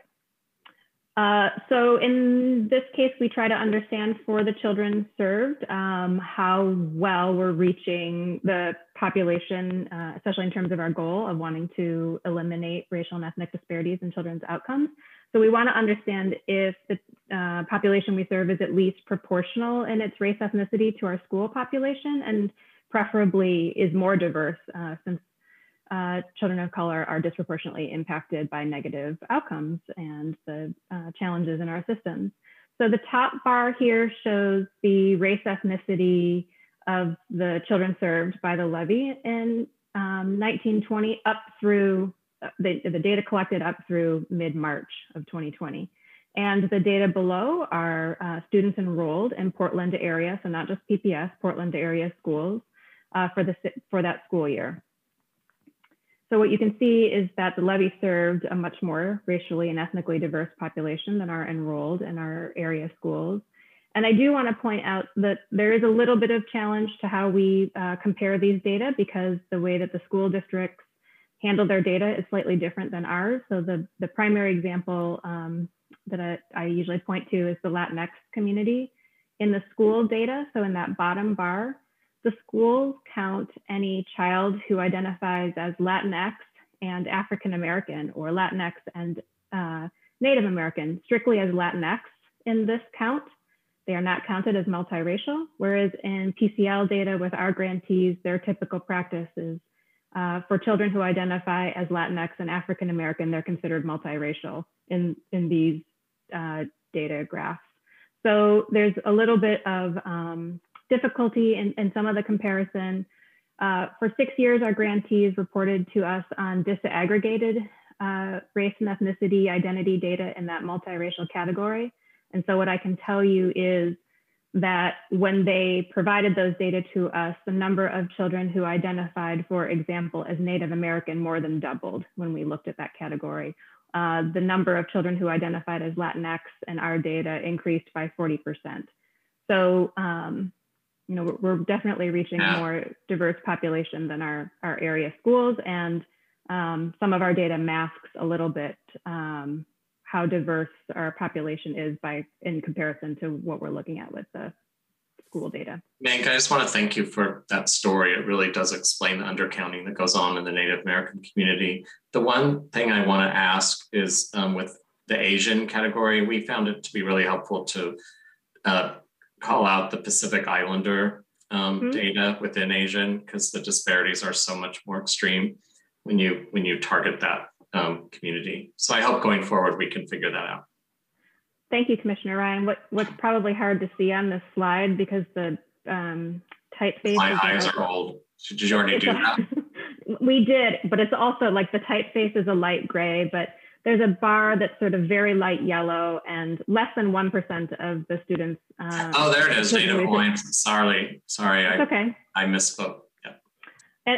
So in this case, we try to understand for the children served how well we're reaching the population, especially in terms of our goal of wanting to eliminate racial and ethnic disparities in children's outcomes. So we want to understand if the population we serve is at least proportional in its race ethnicity to our school population, and preferably is more diverse since children of color are disproportionately impacted by negative outcomes and the challenges in our systems. So the top bar here shows the race ethnicity of the children served by the levy in 1920 up through the data collected up through mid-March of 2020. And the data below are students enrolled in Portland area, so not just PPS, Portland area schools for that school year. So what you can see is that the levy served a much more racially and ethnically diverse population than are enrolled in our area schools. And I do want to point out that there is a little bit of challenge to how we compare these data, because the way that the school districts handle their data is slightly different than ours. So the primary example that I usually point to is the Latinx community in the school data. So in that bottom bar, the schools count any child who identifies as Latinx and African American, or Latinx and Native American, strictly as Latinx in this count. They are not counted as multiracial, whereas in PCL data with our grantees, their typical practice is for children who identify as Latinx and African American, they're considered multiracial in these data graphs. So there's a little bit of difficulty in some of the comparison. For 6 years, our grantees reported to us on disaggregated race and ethnicity identity data in that multiracial category. And so what I can tell you is that when they provided those data to us, the number of children who identified, for example, as Native American more than doubled when we looked at that category. The number of children who identified as Latinx in our data increased by 40%. So, you know, we're definitely reaching a more diverse population than our area schools, and some of our data masks a little bit how diverse our population is in comparison to what we're looking at with the school data. Meg, I just want to thank you for that story. It really does explain the undercounting that goes on in the Native American community. The one thing I want to ask is with the Asian category, we found it to be really helpful to call out the Pacific Islander data within Asian, because the disparities are so much more extreme. when you target that community. So I hope going forward we can figure that out. Thank you, Commissioner Ryan. What's probably hard to see on this slide because the typeface. My eyes are old. Did you already do that? We did, but it's also like the typeface is a light gray, but there's a bar that's sort of very light yellow, and less than 1% of the students. Oh, there it is, data points. Sorry, okay. I misspoke. Yeah.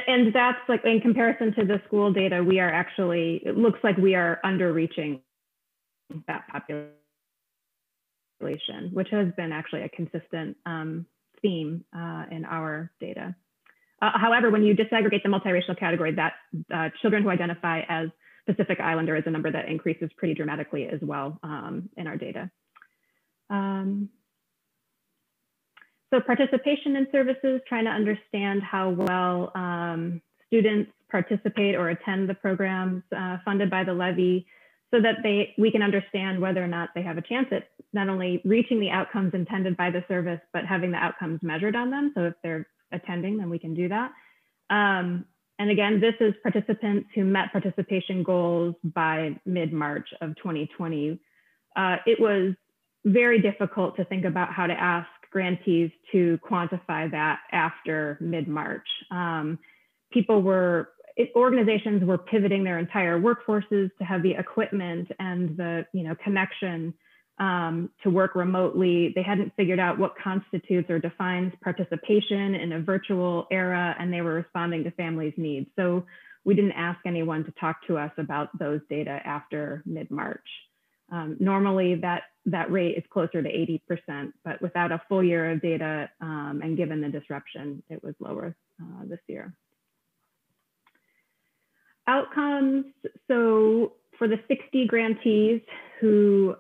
And that's like in comparison to the school data, we are actually, it looks like we are underreaching that population, which has been actually a consistent theme in our data. However, when you disaggregate the multiracial category, that children who identify as Pacific Islander is a number that increases pretty dramatically as well in our data. So participation in services, trying to understand how well students participate or attend the programs funded by the levy, so that we can understand whether or not they have a chance at not only reaching the outcomes intended by the service, but having the outcomes measured on them. So if they're attending, then we can do that. And again, this is participants who met participation goals by mid-March of 2020. It was very difficult to think about how to ask grantees to quantify that after mid-March. Organizations were pivoting their entire workforces to have the equipment and the connection to work remotely. They hadn't figured out what constitutes or defines participation in a virtual era, and they were responding to families' needs. So we didn't ask anyone to talk to us about those data after mid-March. Normally that rate is closer to 80%, but without a full year of data and given the disruption, it was lower this year. Outcomes, so for the 60 grantees who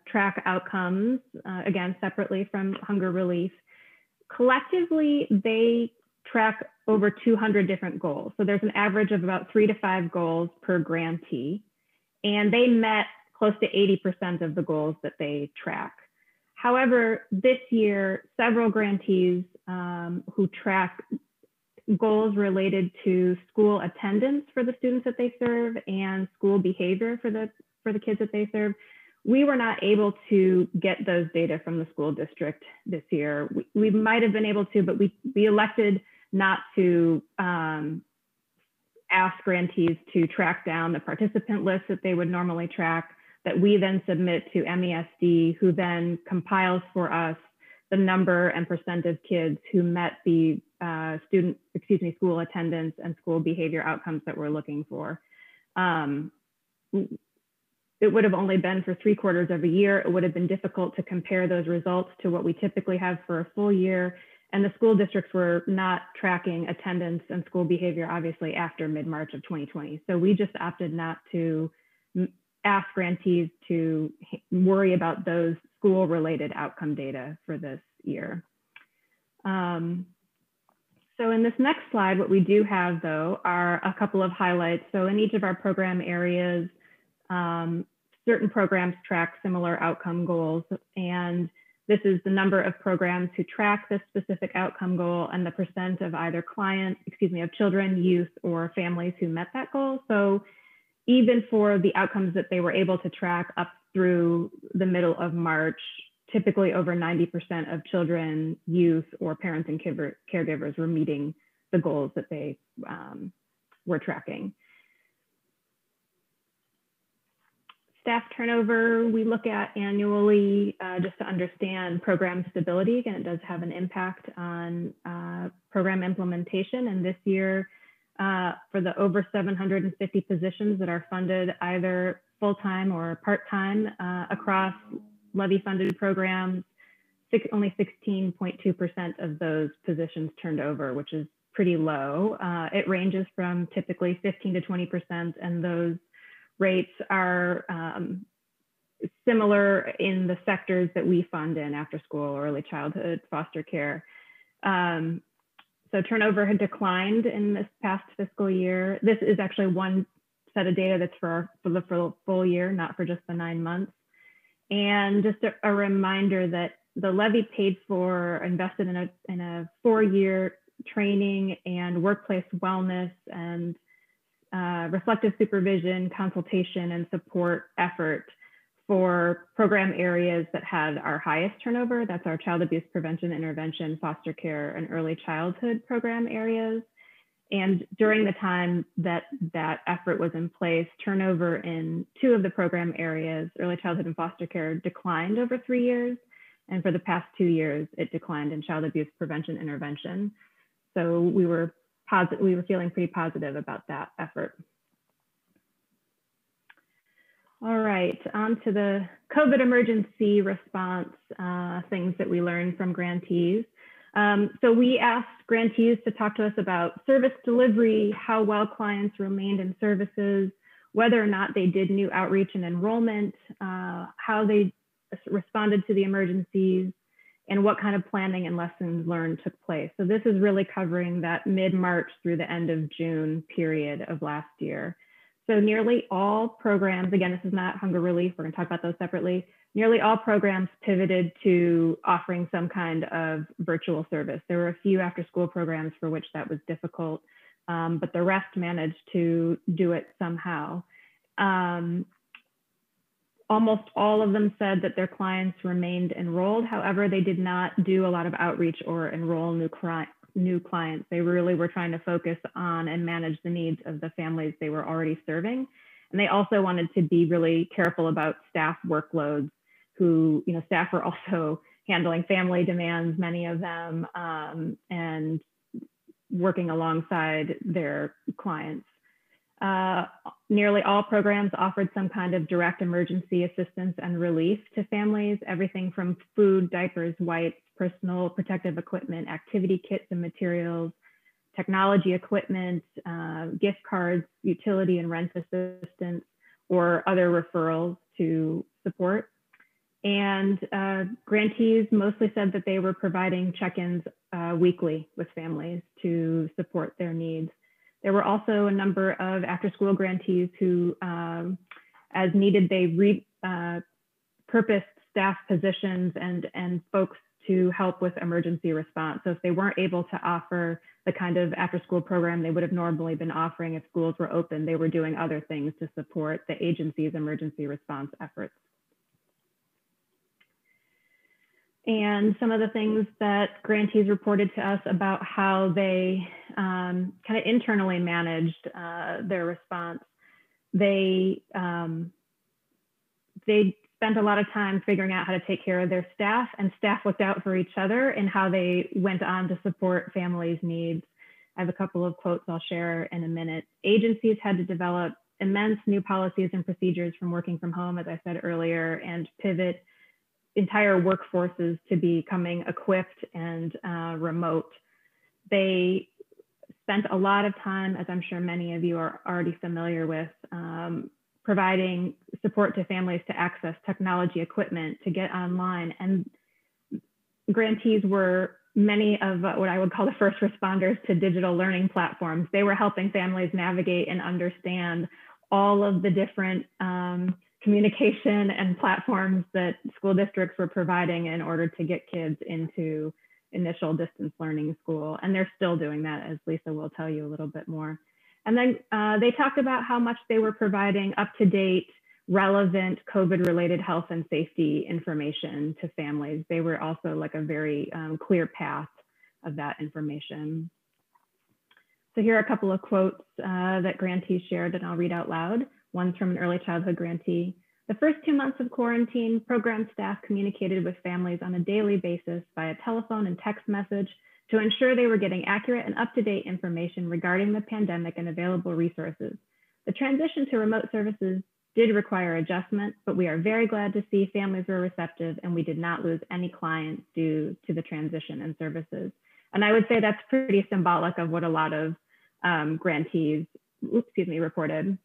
track outcomes, again, separately from hunger relief, collectively, they track over 200 different goals. So there's an average of about 3 to 5 goals per grantee, and they met close to 80% of the goals that they track. However, this year, several grantees who track goals related to school attendance for the students that they serve and school behavior for the kids that they serve, we were not able to get those data from the school district this year. We might have been able to, but we elected not to ask grantees to track down the participant list that they would normally track, that we then submit to MESD, who then compiles for us the number and percent of kids who met the school attendance and school behavior outcomes that we're looking for. It would have only been for 3/4 of a year. It would have been difficult to compare those results to what we typically have for a full year. And the school districts were not tracking attendance and school behavior, obviously, after mid-March of 2020. So we just opted not to ask grantees to worry about those school-related outcome data for this year. So in this next slide, what we do have, though, are a couple of highlights. So in each of our program areas, certain programs track similar outcome goals, and this is the number of programs who track this specific outcome goal and the percent of either of children, youth, or families who met that goal. So even for the outcomes that they were able to track up through the middle of March, typically over 90% of children, youth, or parents and caregivers were meeting the goals that they were tracking. Staff turnover, we look at annually just to understand program stability. Again, it does have an impact on program implementation. And this year, for the over 750 positions that are funded either full-time or part-time across levy-funded programs, only 16.2% of those positions turned over, which is pretty low. It ranges from typically 15 to 20%, and those rates are similar in the sectors that we fund in: after school, early childhood, foster care. So turnover had declined in this past fiscal year. This is actually one set of data that's for the full year, not for just the 9 months. And just a reminder that the levy invested in a 4-year training and workplace wellness and reflective supervision, consultation, and support effort for program areas that had our highest turnover. That's our child abuse prevention, intervention, foster care, and early childhood program areas. And during the time that that effort was in place, turnover in 2 of the program areas, early childhood and foster care, declined over 3 years. And for the past 2 years, it declined in child abuse prevention intervention. So we were feeling pretty positive about that effort. All right, on to the COVID emergency response, things that we learned from grantees. So we asked grantees to talk to us about service delivery, how well clients remained in services, whether or not they did new outreach and enrollment, how they responded to the emergencies, and what kind of planning and lessons learned took place. So this is really covering that mid-March through the end of June period of last year. So nearly all programs, again, this is not hunger relief, we're gonna talk about those separately. Nearly all programs pivoted to offering some kind of virtual service. There were a few after school programs for which that was difficult, but the rest managed to do it somehow. Almost all of them said that their clients remained enrolled. However, they did not do a lot of outreach or enroll new clients. They really were trying to focus on and manage the needs of the families they were already serving. And they also wanted to be really careful about staff workloads, who, staff were also handling family demands, many of them, and working alongside their clients. Nearly all programs offered some kind of direct emergency assistance and relief to families, everything from food, diapers, wipes, personal protective equipment, activity kits and materials, technology equipment, gift cards, utility and rent assistance, or other referrals to support. And grantees mostly said that they were providing check-ins weekly with families to support their needs. There were also a number of after-school grantees who, as needed, they repurposed staff positions and folks to help with emergency response. So if they weren't able to offer the kind of after-school program they would have normally been offering if schools were open, they were doing other things to support the agency's emergency response efforts. And some of the things that grantees reported to us about how they kind of internally managed their response. They spent a lot of time figuring out how to take care of their staff, and staff looked out for each other and how they went on to support families' needs. I have a couple of quotes I'll share in a minute. Agencies had to develop immense new policies and procedures from working from home, as I said earlier, and pivot entire workforces to becoming equipped and remote. They spent a lot of time, as I'm sure many of you are already familiar with, providing support to families to access technology equipment, to get online. And grantees were many of what I would call the first responders to digital learning platforms. They were helping families navigate and understand all of the different communication and platforms that school districts were providing in order to get kids into initial distance learning school. And they're still doing that, as Lisa will tell you a little bit more. And then they talked about how much they were providing up-to-date, relevant COVID-related health and safety information to families. They were also like a very clear path of that information. So here are a couple of quotes that grantees shared that I'll read out loud. One's from an early childhood grantee. The first 2 months of quarantine, program staff communicated with families on a daily basis via telephone and text message to ensure they were getting accurate and up-to-date information regarding the pandemic and available resources. The transition to remote services did require adjustment, but we are very glad to see families were receptive and we did not lose any clients due to the transition and services. And I would say that's pretty symbolic of what a lot of grantees, reported.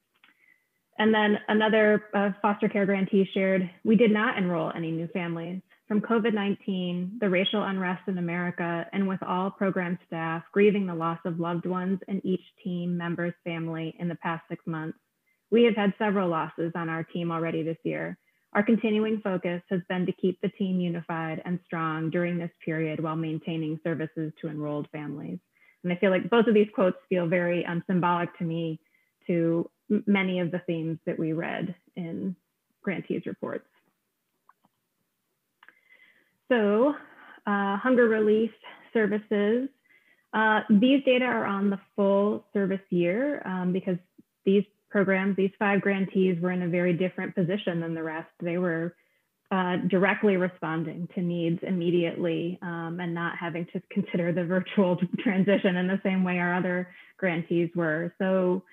And then another foster care grantee shared, we did not enroll any new families. From COVID-19, the racial unrest in America, and with all program staff grieving the loss of loved ones in each team member's family in the past 6 months, we have had several losses on our team already this year. Our continuing focus has been to keep the team unified and strong during this period while maintaining services to enrolled families. And I feel like both of these quotes feel very symbolic to me to many of the themes that we read in grantees' reports. So hunger relief services, these data are on the full service year because these programs, these 5 grantees were in a very different position than the rest. They were directly responding to needs immediately and not having to consider the virtual transition in the same way our other grantees were. So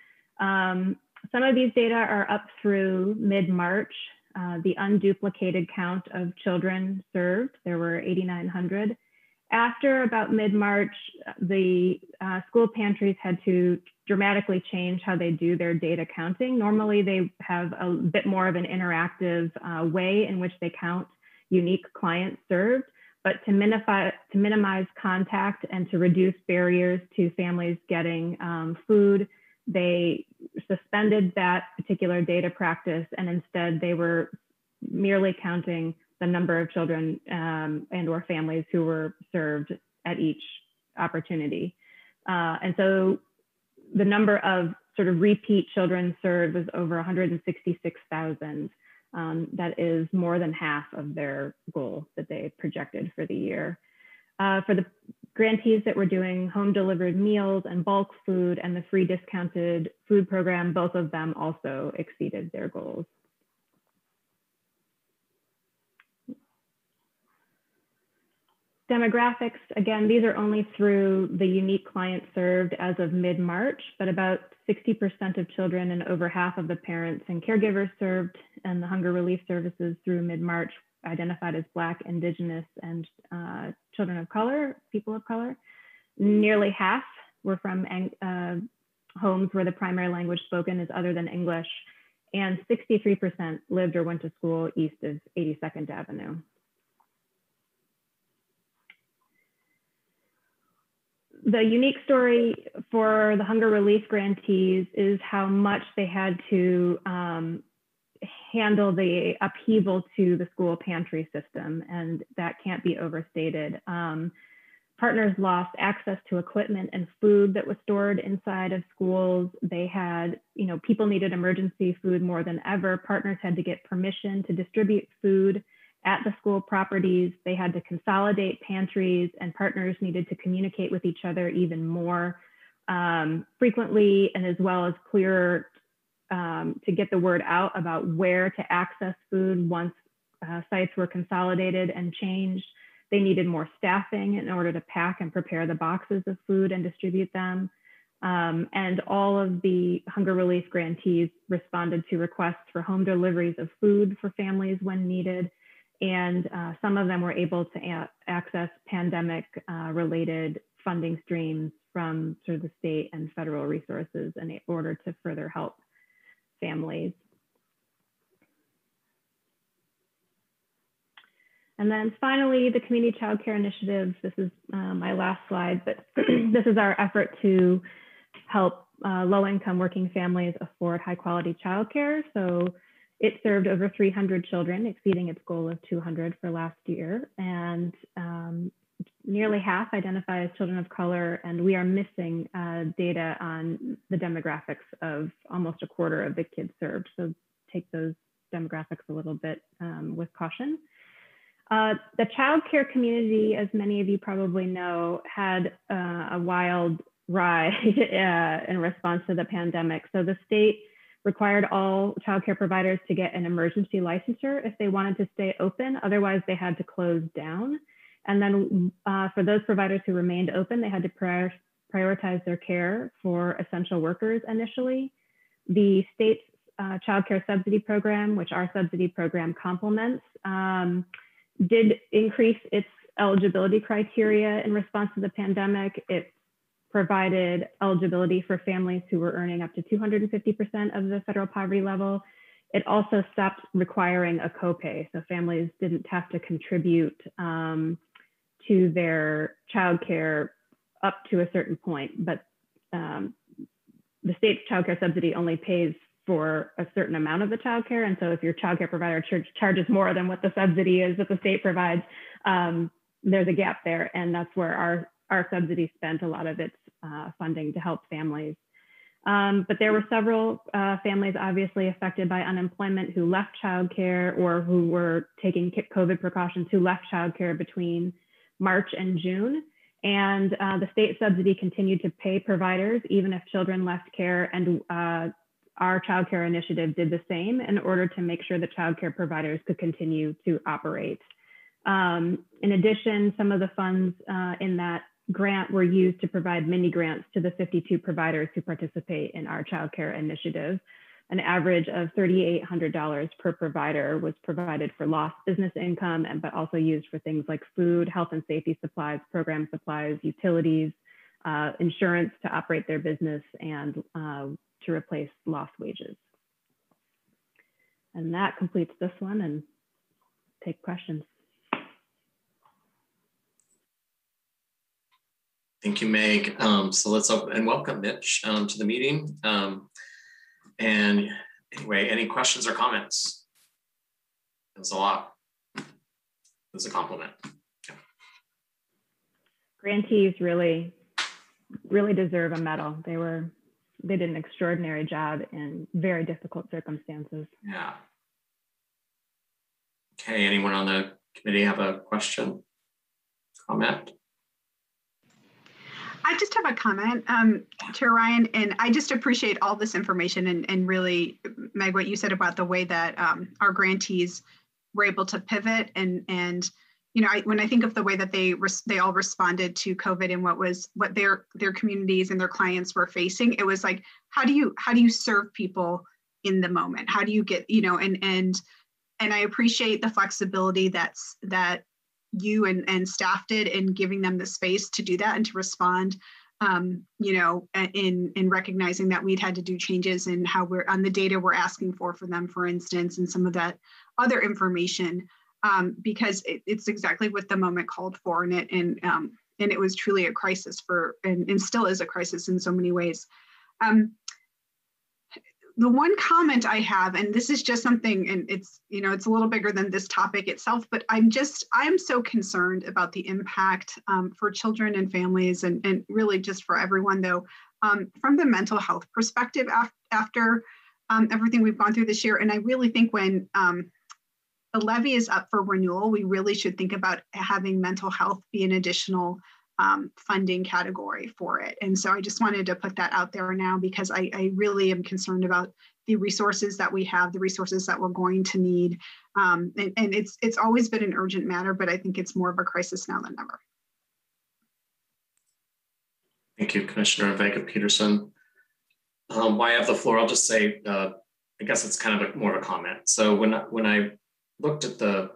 some of these data are up through mid-March. The unduplicated count of children served, there were 8,900. After about mid-March, the school pantries had to dramatically change how they do their data counting. Normally, they have a bit more of an interactive way in which they count unique clients served, but to minimize contact and to reduce barriers to families getting food, they suspended that particular data practice, and instead they were merely counting the number of children and or families who were served at each opportunity. And so the number of sort of repeat children served was over 166,000. That is more than half of their goal that they projected for the year. For the grantees that were doing home delivered meals and bulk food and the free discounted food program, both of them also exceeded their goals. Demographics, again, these are only through the unique clients served as of mid-March, but about 60% of children and over half of the parents and caregivers served in the hunger relief services through mid-March identified as Black, Indigenous, and children of color, people of color. Nearly half were from homes where the primary language spoken is other than English, and 63% lived or went to school east of 82nd Avenue. The unique story for the hunger relief grantees is how much they had to handle the upheaval to the school pantry system, and that can't be overstated. Partners lost access to equipment and food that was stored inside of schools. They had, people needed emergency food more than ever. Partners had to get permission to distribute food at the school properties. They had to consolidate pantries, and partners needed to communicate with each other even more frequently, and as well as clearer to get the word out about where to access food once sites were consolidated and changed. They needed more staffing in order to pack and prepare the boxes of food and distribute them. And all of the hunger relief grantees responded to requests for home deliveries of food for families when needed. And some of them were able to access pandemic related funding streams from sort of the state and federal resources in order to further help families. And then finally, the Community Child Care Initiative. This is my last slide, but this is our effort to help low-income working families afford high-quality childcare. So it served over 300 children, exceeding its goal of 200 for last year. And nearly half identify as children of color, and we are missing data on the demographics of almost a quarter of the kids served. So take those demographics a little bit with caution. The child care community, as many of you probably know, had a wild ride in response to the pandemic. So the state required all child care providers to get an emergency licensure if they wanted to stay open. Otherwise, they had to close down. And then for those providers who remained open, they had to prioritize their care for essential workers initially. The state's child care subsidy program, which our subsidy program complements, did increase its eligibility criteria in response to the pandemic. It provided eligibility for families who were earning up to 250% of the federal poverty level. It also stopped requiring a copay, so families didn't have to contribute to their childcare up to a certain point, but the state's childcare subsidy only pays for a certain amount of the childcare, and so if your childcare provider charges more than what the subsidy is that the state provides, there's a gap there, and that's where our subsidy spent a lot of its funding to help families. But there were several families obviously affected by unemployment who left childcare or who were taking COVID precautions who left childcare between March and June. And the state subsidy continued to pay providers even if children left care, and our childcare initiative did the same in order to make sure that childcare providers could continue to operate. In addition, some of the funds in that grant were used to provide mini grants to the 52 providers who participate in our childcare initiative. An average of $3,800 per provider was provided for lost business income, but also used for things like food, health and safety supplies, program supplies, utilities, insurance to operate their business, and to replace lost wages. And that completes this one, and take questions. Thank you, Meg. So let's open and welcome Mitch to the meeting. And anyway, any questions or comments? It was a lot. It was a compliment. Yeah. Grantees really deserve a medal. They did an extraordinary job in very difficult circumstances. Yeah. Okay, anyone on the committee have a question, comment? I just have a comment, Chair Ryan, and I just appreciate all this information and really, Meg, what you said about the way that our grantees were able to pivot and you know, when I think of the way that they all responded to COVID and what their communities and their clients were facing, it was like, how do you serve people in the moment? How do you get, you know, and I appreciate the flexibility that you and staff did in giving them the space to do that and to respond, you know, in recognizing that we'd had to do changes in how we're on the data we're asking for them, for instance, and some of that other information, because it's exactly what the moment called for, and it was truly a crisis and still is a crisis in so many ways. The one comment I have, and this is just something, and it's, you know, it's a little bigger than this topic itself, but I'm so concerned about the impact for children and families and really just for everyone though, from the mental health perspective after everything we've gone through this year. And I really think when the levy is up for renewal, we really should think about having mental health be an additional funding category for it. And so I just wanted to put that out there now, because I really am concerned about the resources that we have, the resources that we're going to need. And it's always been an urgent matter, but I think it's more of a crisis now than ever. Thank you, Commissioner Vega-Peterson. While I have the floor, I'll just say, I guess it's kind of more of a comment. So when I looked at the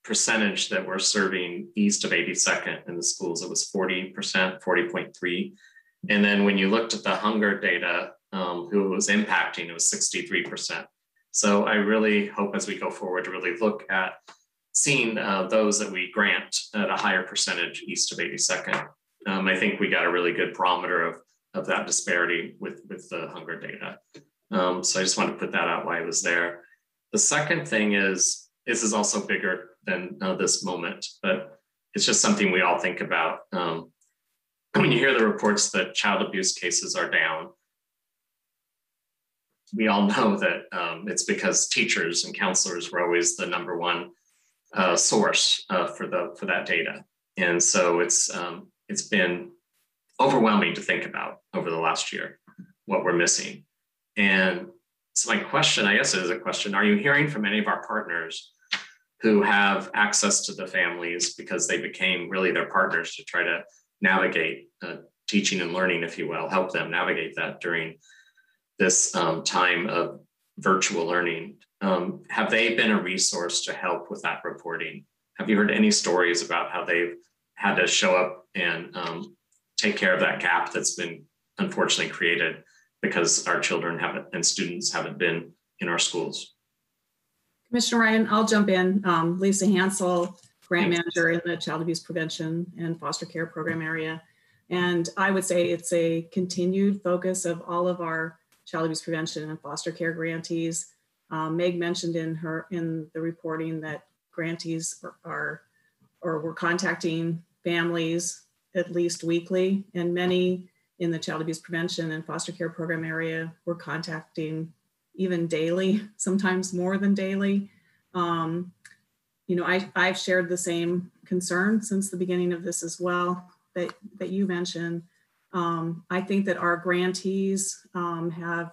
percentage that we're serving east of 82nd in the schools, it was 40%, 40.3. And then when you looked at the hunger data, who it was impacting, it was 63%. So I really hope as we go forward to really look at seeing those that we grant at a higher percentage east of 82nd. I think we got a really good barometer of that disparity with the hunger data. So I just wanted to put that out while I was there. The second thing is, this is also bigger than this moment, but it's just something we all think about. When you hear the reports that child abuse cases are down, we all know that it's because teachers and counselors were always the number one source for that data. And so it's been overwhelming to think about over the last year, what we're missing. And so my question, I guess it is a question, are you hearing from any of our partners who have access to the families because they became really their partners to try to navigate teaching and learning, if you will, help them navigate that during this time of virtual learning? Have they been a resource to help with that reporting? Have you heard any stories about how they've had to show up and take care of that gap that's been unfortunately created because our children and students haven't been in our schools? Commissioner Ryan, I'll jump in. Lisa Hansel, grant manager in the child abuse prevention and foster care program area. And I would say it's a continued focus of all of our child abuse prevention and foster care grantees. Meg mentioned in the reporting that grantees were contacting families at least weekly, and many in the child abuse prevention and foster care program area, we're contacting even daily, sometimes more than daily. You know, I've shared the same concern since the beginning of this as well that you mentioned. I think that our grantees have,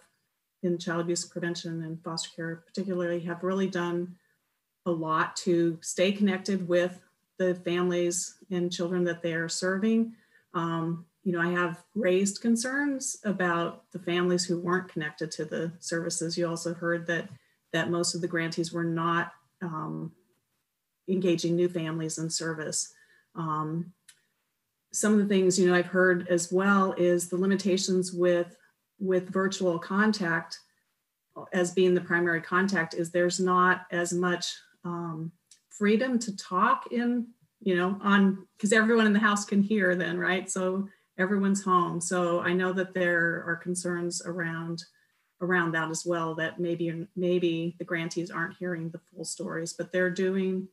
in child abuse prevention and foster care particularly, have really done a lot to stay connected with the families and children that they are serving. You know, I have raised concerns about the families who weren't connected to the services. You also heard that most of the grantees were not engaging new families in service. Some of the things, you know, I've heard as well is the limitations with virtual contact as being the primary contact is there's not as much freedom to talk in, you know, on, because everyone in the house can hear then, right? So everyone's home. So I know that there are concerns around that as well, that maybe the grantees aren't hearing the full stories, but they're doing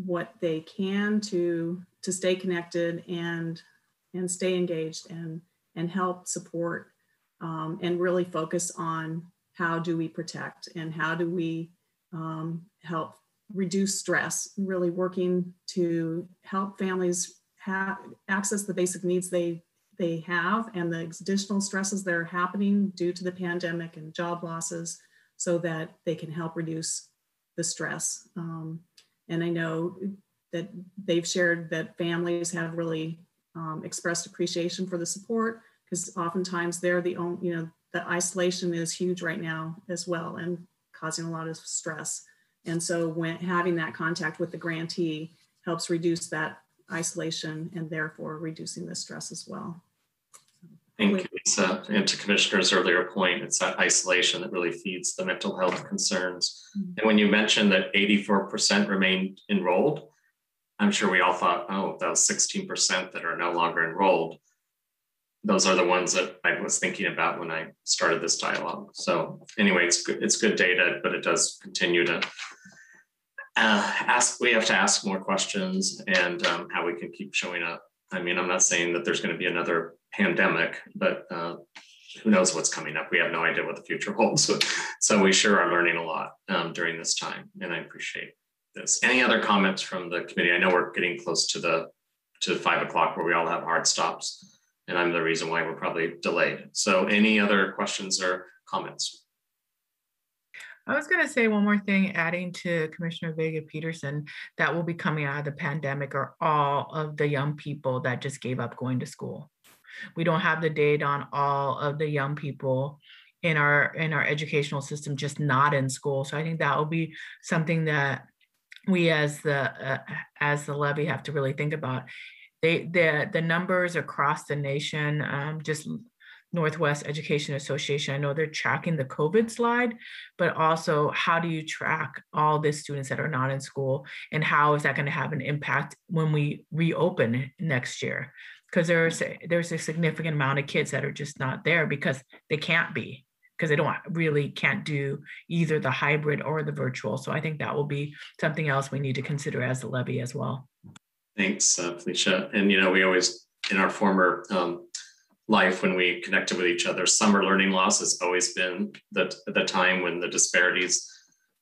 what they can to stay connected and stay engaged and help support and really focus on how do we protect and how do we help reduce stress, really working to help families access the basic needs they have and the additional stresses that are happening due to the pandemic and job losses so that they can help reduce the stress. And I know that they've shared that families have really expressed appreciation for the support because oftentimes they're the only, you know, the isolation is huge right now as well and causing a lot of stress. And so when having that contact with the grantee helps reduce that isolation and therefore reducing the stress as well. Thank you, Lisa. And to Commissioner's earlier point, it's that isolation that really feeds the mental health concerns. And when you mentioned that 84% remained enrolled, I'm sure we all thought, oh, those 16% that are no longer enrolled, those are the ones that I was thinking about when I started this dialogue. So anyway, it's good data, but it does continue to we have to ask more questions and how we can keep showing up. I mean, I'm not saying that there's going to be another pandemic, but who knows what's coming up? We have no idea what the future holds. So we sure are learning a lot during this time, and I appreciate this. Any other comments from the committee? I know we're getting close to 5 o'clock where we all have hard stops, and I'm the reason why we're probably delayed. So any other questions or comments? I was going to say one more thing, adding to Commissioner Vega-Peterson, that will be coming out of the pandemic are all of the young people that just gave up going to school. We don't have the data on all of the young people in our educational system just not in school. So I think that will be something that we as the levy have to really think about. The numbers across the nation, just Northwest Education Association, I know they're tracking the COVID slide, but also how do you track all the students that are not in school and how is that going to have an impact when we reopen next year? Because there's a significant amount of kids that are just not there because they can't be, because they can't do either the hybrid or the virtual. So I think that will be something else we need to consider as the levy as well. Thanks, Felicia. And, you know, we always, in our former life when we connected with each other, summer learning loss has always been the time when the disparities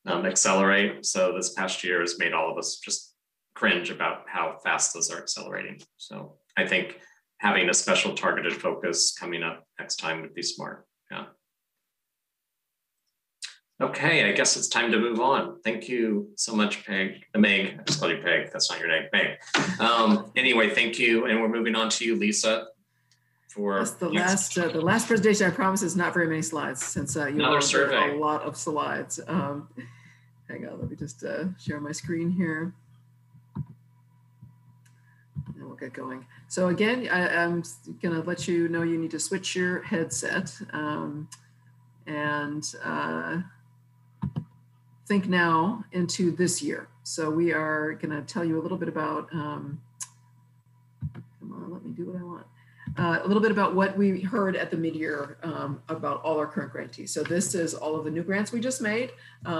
accelerate. So this past year has made all of us just cringe about how fast those are accelerating. So I think having a special targeted focus coming up next time would be smart. Yeah. Okay, I guess it's time to move on. Thank you so much, Meg. I just called you Peg. That's not your name, Meg. Anyway, thank you. And we're moving on to you, Lisa. That's the last presentation. I promise is not very many slides since you all have a lot of slides. Hang on, let me just share my screen here. And we'll get going. So again, I'm gonna let you know you need to switch your headset and think now into this year. So we are gonna tell you a little bit about, come on, let me do what I want. A little bit about what we heard at the mid-year about all our current grantees. So this is all of the new grants we just made.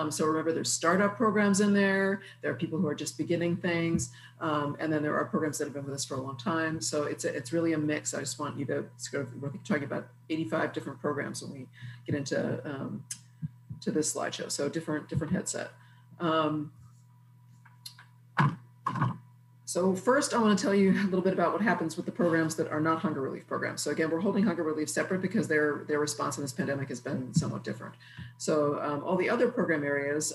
So remember, there's startup programs in there. There are people who are just beginning things. And then there are programs that have been with us for a long time. So it's really a mix. I just want you to sort of, we're talking about 85 different programs when we get into to this slideshow. So different headset. So first, I want to tell you a little bit about what happens with the programs that are not hunger relief programs. So again, we're holding hunger relief separate because their response in this pandemic has been somewhat different. So all the other program areas,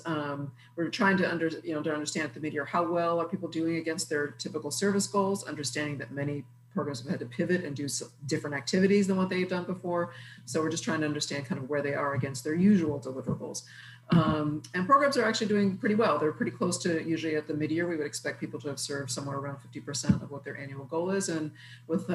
we're trying to understand at the mid-year how well are people doing against their typical service goals, understanding that many programs have had to pivot and do different activities than what they've done before. So we're just trying to understand kind of where they are against their usual deliverables. And programs are actually doing pretty well. They're pretty close to, usually at the mid-year, we would expect people to have served somewhere around 50% of what their annual goal is. And with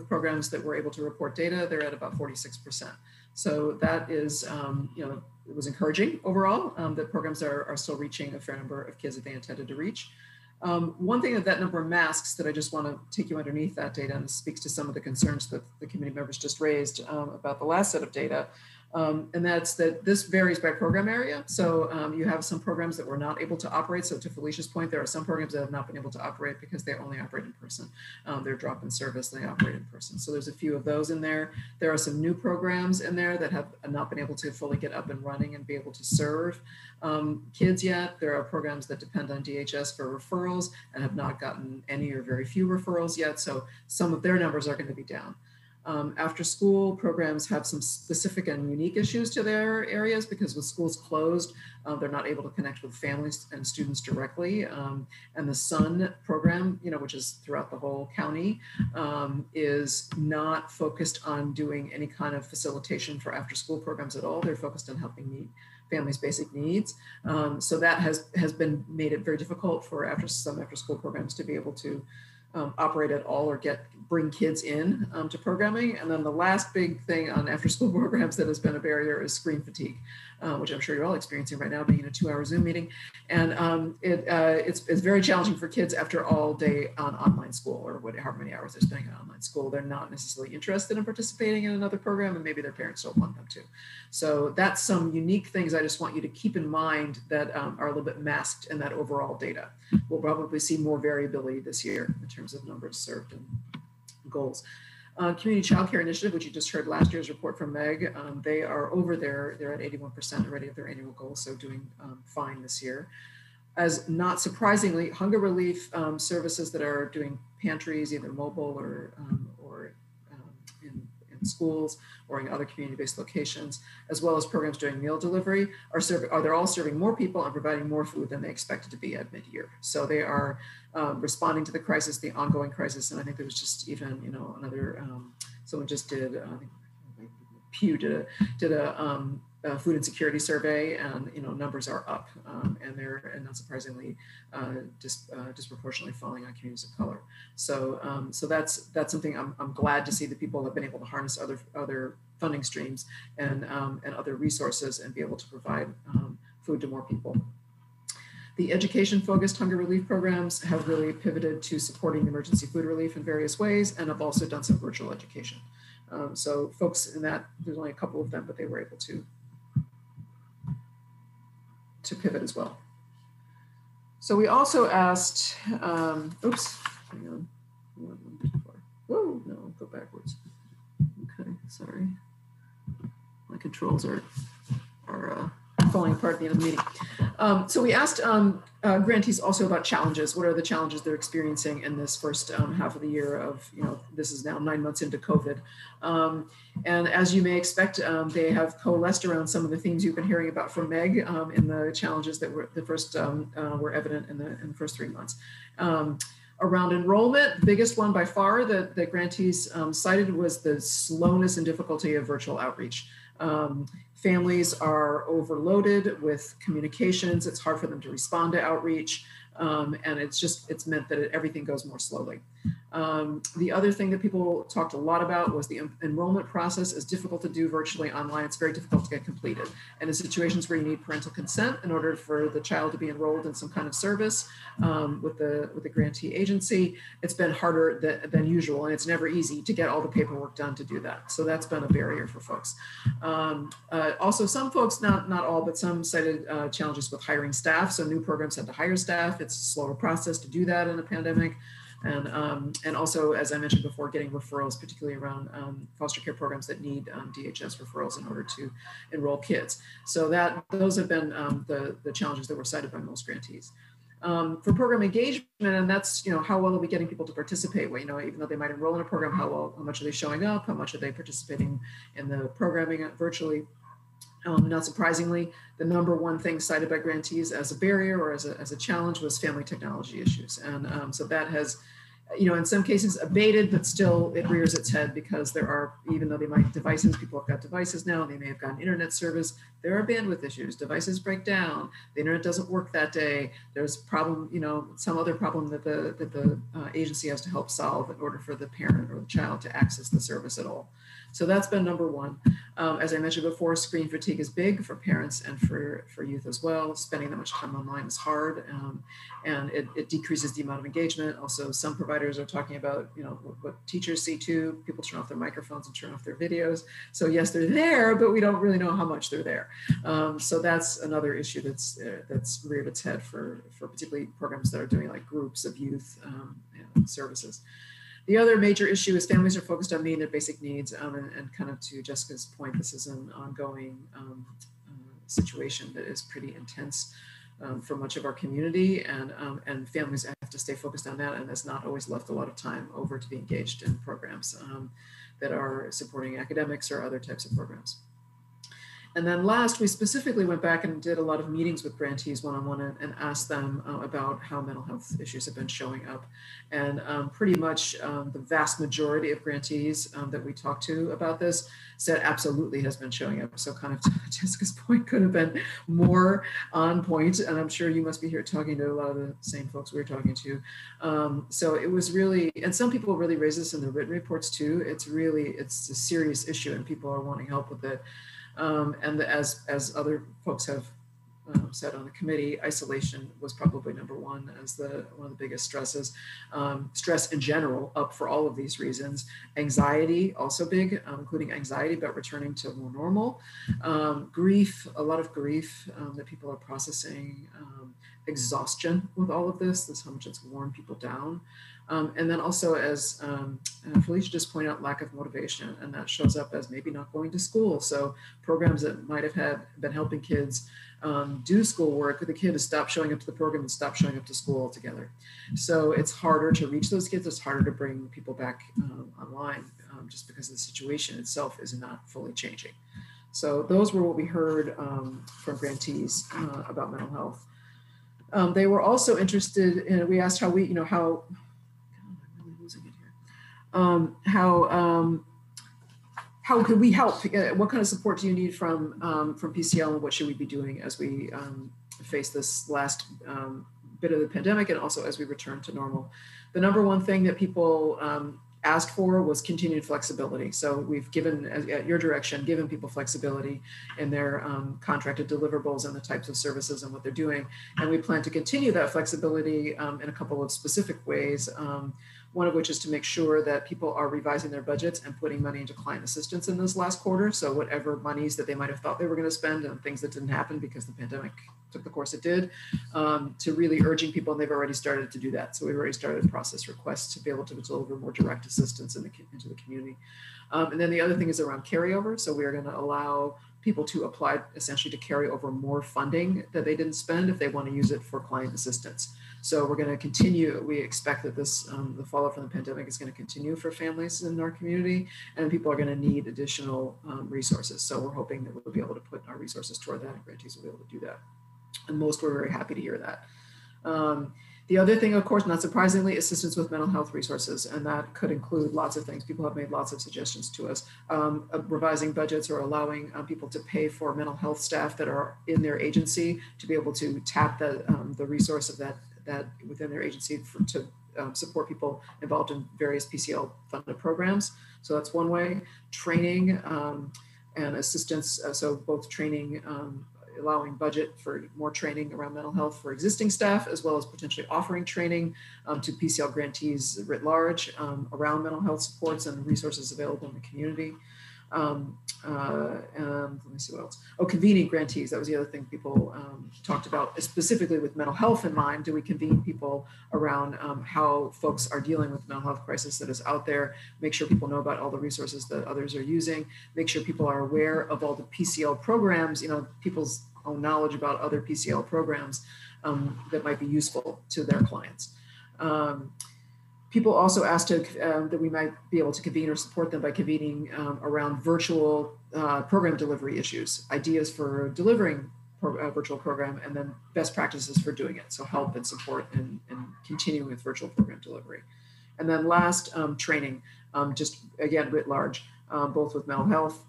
programs that were able to report data, they're at about 46%. So that is, it was encouraging overall that programs are still reaching a fair number of kids that they intended to reach. One thing that number masks that I just want to take you underneath that data, and this speaks to some of the concerns that the committee members just raised about the last set of data, and that's that this varies by program area. So you have some programs that were not able to operate. So to Felicia's point, there are some programs that have not been able to operate because they only operate in person. They're drop-in service, they operate in person. So there's a few of those in there. There are some new programs in there that have not been able to fully get up and running and be able to serve kids yet. There are programs that depend on DHS for referrals and have not gotten any or very few referrals yet. So some of their numbers are going to be down. After school programs have some specific and unique issues to their areas because with schools closed, they're not able to connect with families and students directly. And the SUN program, which is throughout the whole county, is not focused on doing any kind of facilitation for after school programs at all. They're focused on helping meet families' basic needs. So that has made it very difficult for some after school programs to be able to operate at all or bring kids in to programming. And then the last big thing on after school programs that has been a barrier is screen fatigue, which I'm sure you're all experiencing right now being in a 2-hour Zoom meeting. And it's very challenging for kids after all day on online school or however many hours they're spending on online school. They're not necessarily interested in participating in another program and maybe their parents don't want them to. So that's some unique things I just want you to keep in mind that are a little bit masked in that overall data. We'll probably see more variability this year in terms of numbers served and goals. Community Child Care Initiative, which you just heard last year's report from Meg, they are over there. They're at 81% already of their annual goal, so doing fine this year. As not surprisingly, hunger relief services that are doing pantries, either mobile or in schools or in other community-based locations, as well as programs doing meal delivery, they're all serving more people and providing more food than they expected to be at mid-year. So they are responding to the crisis, the ongoing crisis. And I think there was just even, another, someone just did, I think Pew did a food insecurity survey, and numbers are up, and they're not surprisingly disproportionately falling on communities of color. So so that's something I'm glad to see that people have been able to harness other funding streams and other resources and be able to provide food to more people. The education-focused hunger relief programs have really pivoted to supporting emergency food relief in various ways, and have also done some virtual education. So folks in that, there's only a couple of them, but they were able to pivot as well. So we also asked, oops, hang on. Whoa, no, go backwards. Okay, sorry. My controls are falling apart at the end of the meeting. So we asked grantees also about challenges. What are the challenges they're experiencing in this first half of the year of, this is now 9 months into COVID. And as you may expect, they have coalesced around some of the themes you've been hearing about from Meg in the challenges that were evident in the first 3 months. Around enrollment, the biggest one by far that grantees cited was the slowness and difficulty of virtual outreach. Families are overloaded with communications. It's hard for them to respond to outreach. And it's meant that everything goes more slowly. The other thing that people talked a lot about was the enrollment process is difficult to do virtually online. It's very difficult to get completed. And in situations where you need parental consent in order for the child to be enrolled in some kind of service with the grantee agency, it's been harder than usual. And it's never easy to get all the paperwork done to do that. So that's been a barrier for folks. Also, some folks, not all, but some cited challenges with hiring staff. So new programs had to hire staff. It's a slower process to do that in a pandemic. And also, as I mentioned before, getting referrals, particularly around foster care programs that need DHS referrals in order to enroll kids. So those have been the challenges that were cited by most grantees. For program engagement, and that's, how well are we getting people to participate? Well, even though they might enroll in a program, how much are they showing up? How much are they participating in the programming virtually? Not surprisingly, the number one thing cited by grantees as a barrier or as a challenge was family technology issues. And so that has, in some cases abated, but still it rears its head because there are, even though they might devices, people have got devices now, they may have gotten internet service, there are bandwidth issues, devices break down, the internet doesn't work that day, there's problem, some other problem that the agency has to help solve in order for the parent or the child to access the service at all. So that's been number one. As I mentioned before, screen fatigue is big for parents and for youth as well. Spending that much time online is hard, and it decreases the amount of engagement. Also, some providers are talking about, what teachers see too. People turn off their microphones and turn off their videos. So yes, they're there, but we don't really know how much they're there. So that's another issue that's reared its head for particularly programs that are doing like groups of youth services. The other major issue is families are focused on meeting their basic needs, and kind of to Jessica's point, this is an ongoing situation that is pretty intense for much of our community, and families have to stay focused on that, and that's not always left a lot of time over to be engaged in programs that are supporting academics or other types of programs. And then last, we specifically went back and did a lot of meetings with grantees one-on-one and asked them about how mental health issues have been showing up. And pretty much the vast majority of grantees that we talked to about this said absolutely has been showing up. So kind of Jessica's point could have been more on point. And I'm sure you must be here talking to a lot of the same folks we were talking to. So it was really, and some people really raise this in the written reports too. It's a serious issue and people are wanting help with it. And as other folks have said on the committee, isolation was probably number one as one of the biggest stresses. Stress in general up for all of these reasons. Anxiety also big, including anxiety about returning to more normal. Grief, a lot of grief that people are processing. Exhaustion with all of this. That's how much it's worn people down. And then also, as Felicia just pointed out, lack of motivation, and that shows up as maybe not going to school. So programs that might have been helping kids do schoolwork, the kid has stopped showing up to the program and stopped showing up to school altogether. So it's harder to reach those kids. It's harder to bring people back online just because the situation itself is not fully changing. So those were what we heard from grantees about mental health. They were also interested in, we asked how we, how could we help? What kind of support do you need from PCL, and what should we be doing as we face this last bit of the pandemic and also as we return to normal? The number one thing that people asked for was continued flexibility. So we've given, at your direction, given people flexibility in their contracted deliverables and the types of services and what they're doing. And we plan to continue that flexibility in a couple of specific ways. One of which is to make sure that people are revising their budgets and putting money into client assistance in this last quarter. So whatever monies that they might have thought they were going to spend and things that didn't happen because the pandemic took the course it did, to really urging people, and they've already started to do that. So we've already started to process requests to be able to deliver more direct assistance into the community. And then the other thing is around carryover. So we are going to allow people to apply essentially to carry over more funding that they didn't spend if they want to use it for client assistance. So we're going to continue. We expect that this, the fallout from the pandemic is going to continue for families in our community, and people are going to need additional resources. So we're hoping that we'll be able to put our resources toward that, and grantees will be able to do that. And most were very happy to hear that. The other thing, of course, not surprisingly, assistance with mental health resources, and that could include lots of things. People have made lots of suggestions to us, revising budgets or allowing people to pay for mental health staff that are in their agency to be able to tap the resource of that within their agency to support people involved in various PCL funded programs. So that's one way. Training and assistance. So both training, allowing budget for more training around mental health for existing staff, as well as potentially offering training to PCL grantees writ large around mental health supports and resources available in the community. And let me see what else. Oh, convening grantees. That was the other thing people talked about, specifically with mental health in mind. Do we convene people around how folks are dealing with the mental health crisis that is out there? Make sure people know about all the resources that others are using. Make sure people are aware of all the PCL programs, you know, people's own knowledge about other PCL programs that might be useful to their clients. People also asked that we might be able to convene or support them by convening around virtual program delivery issues, ideas for delivering a virtual program, and then best practices for doing it. So help and support and continuing with virtual program delivery. And then last, training, just again, writ large, both with mental health,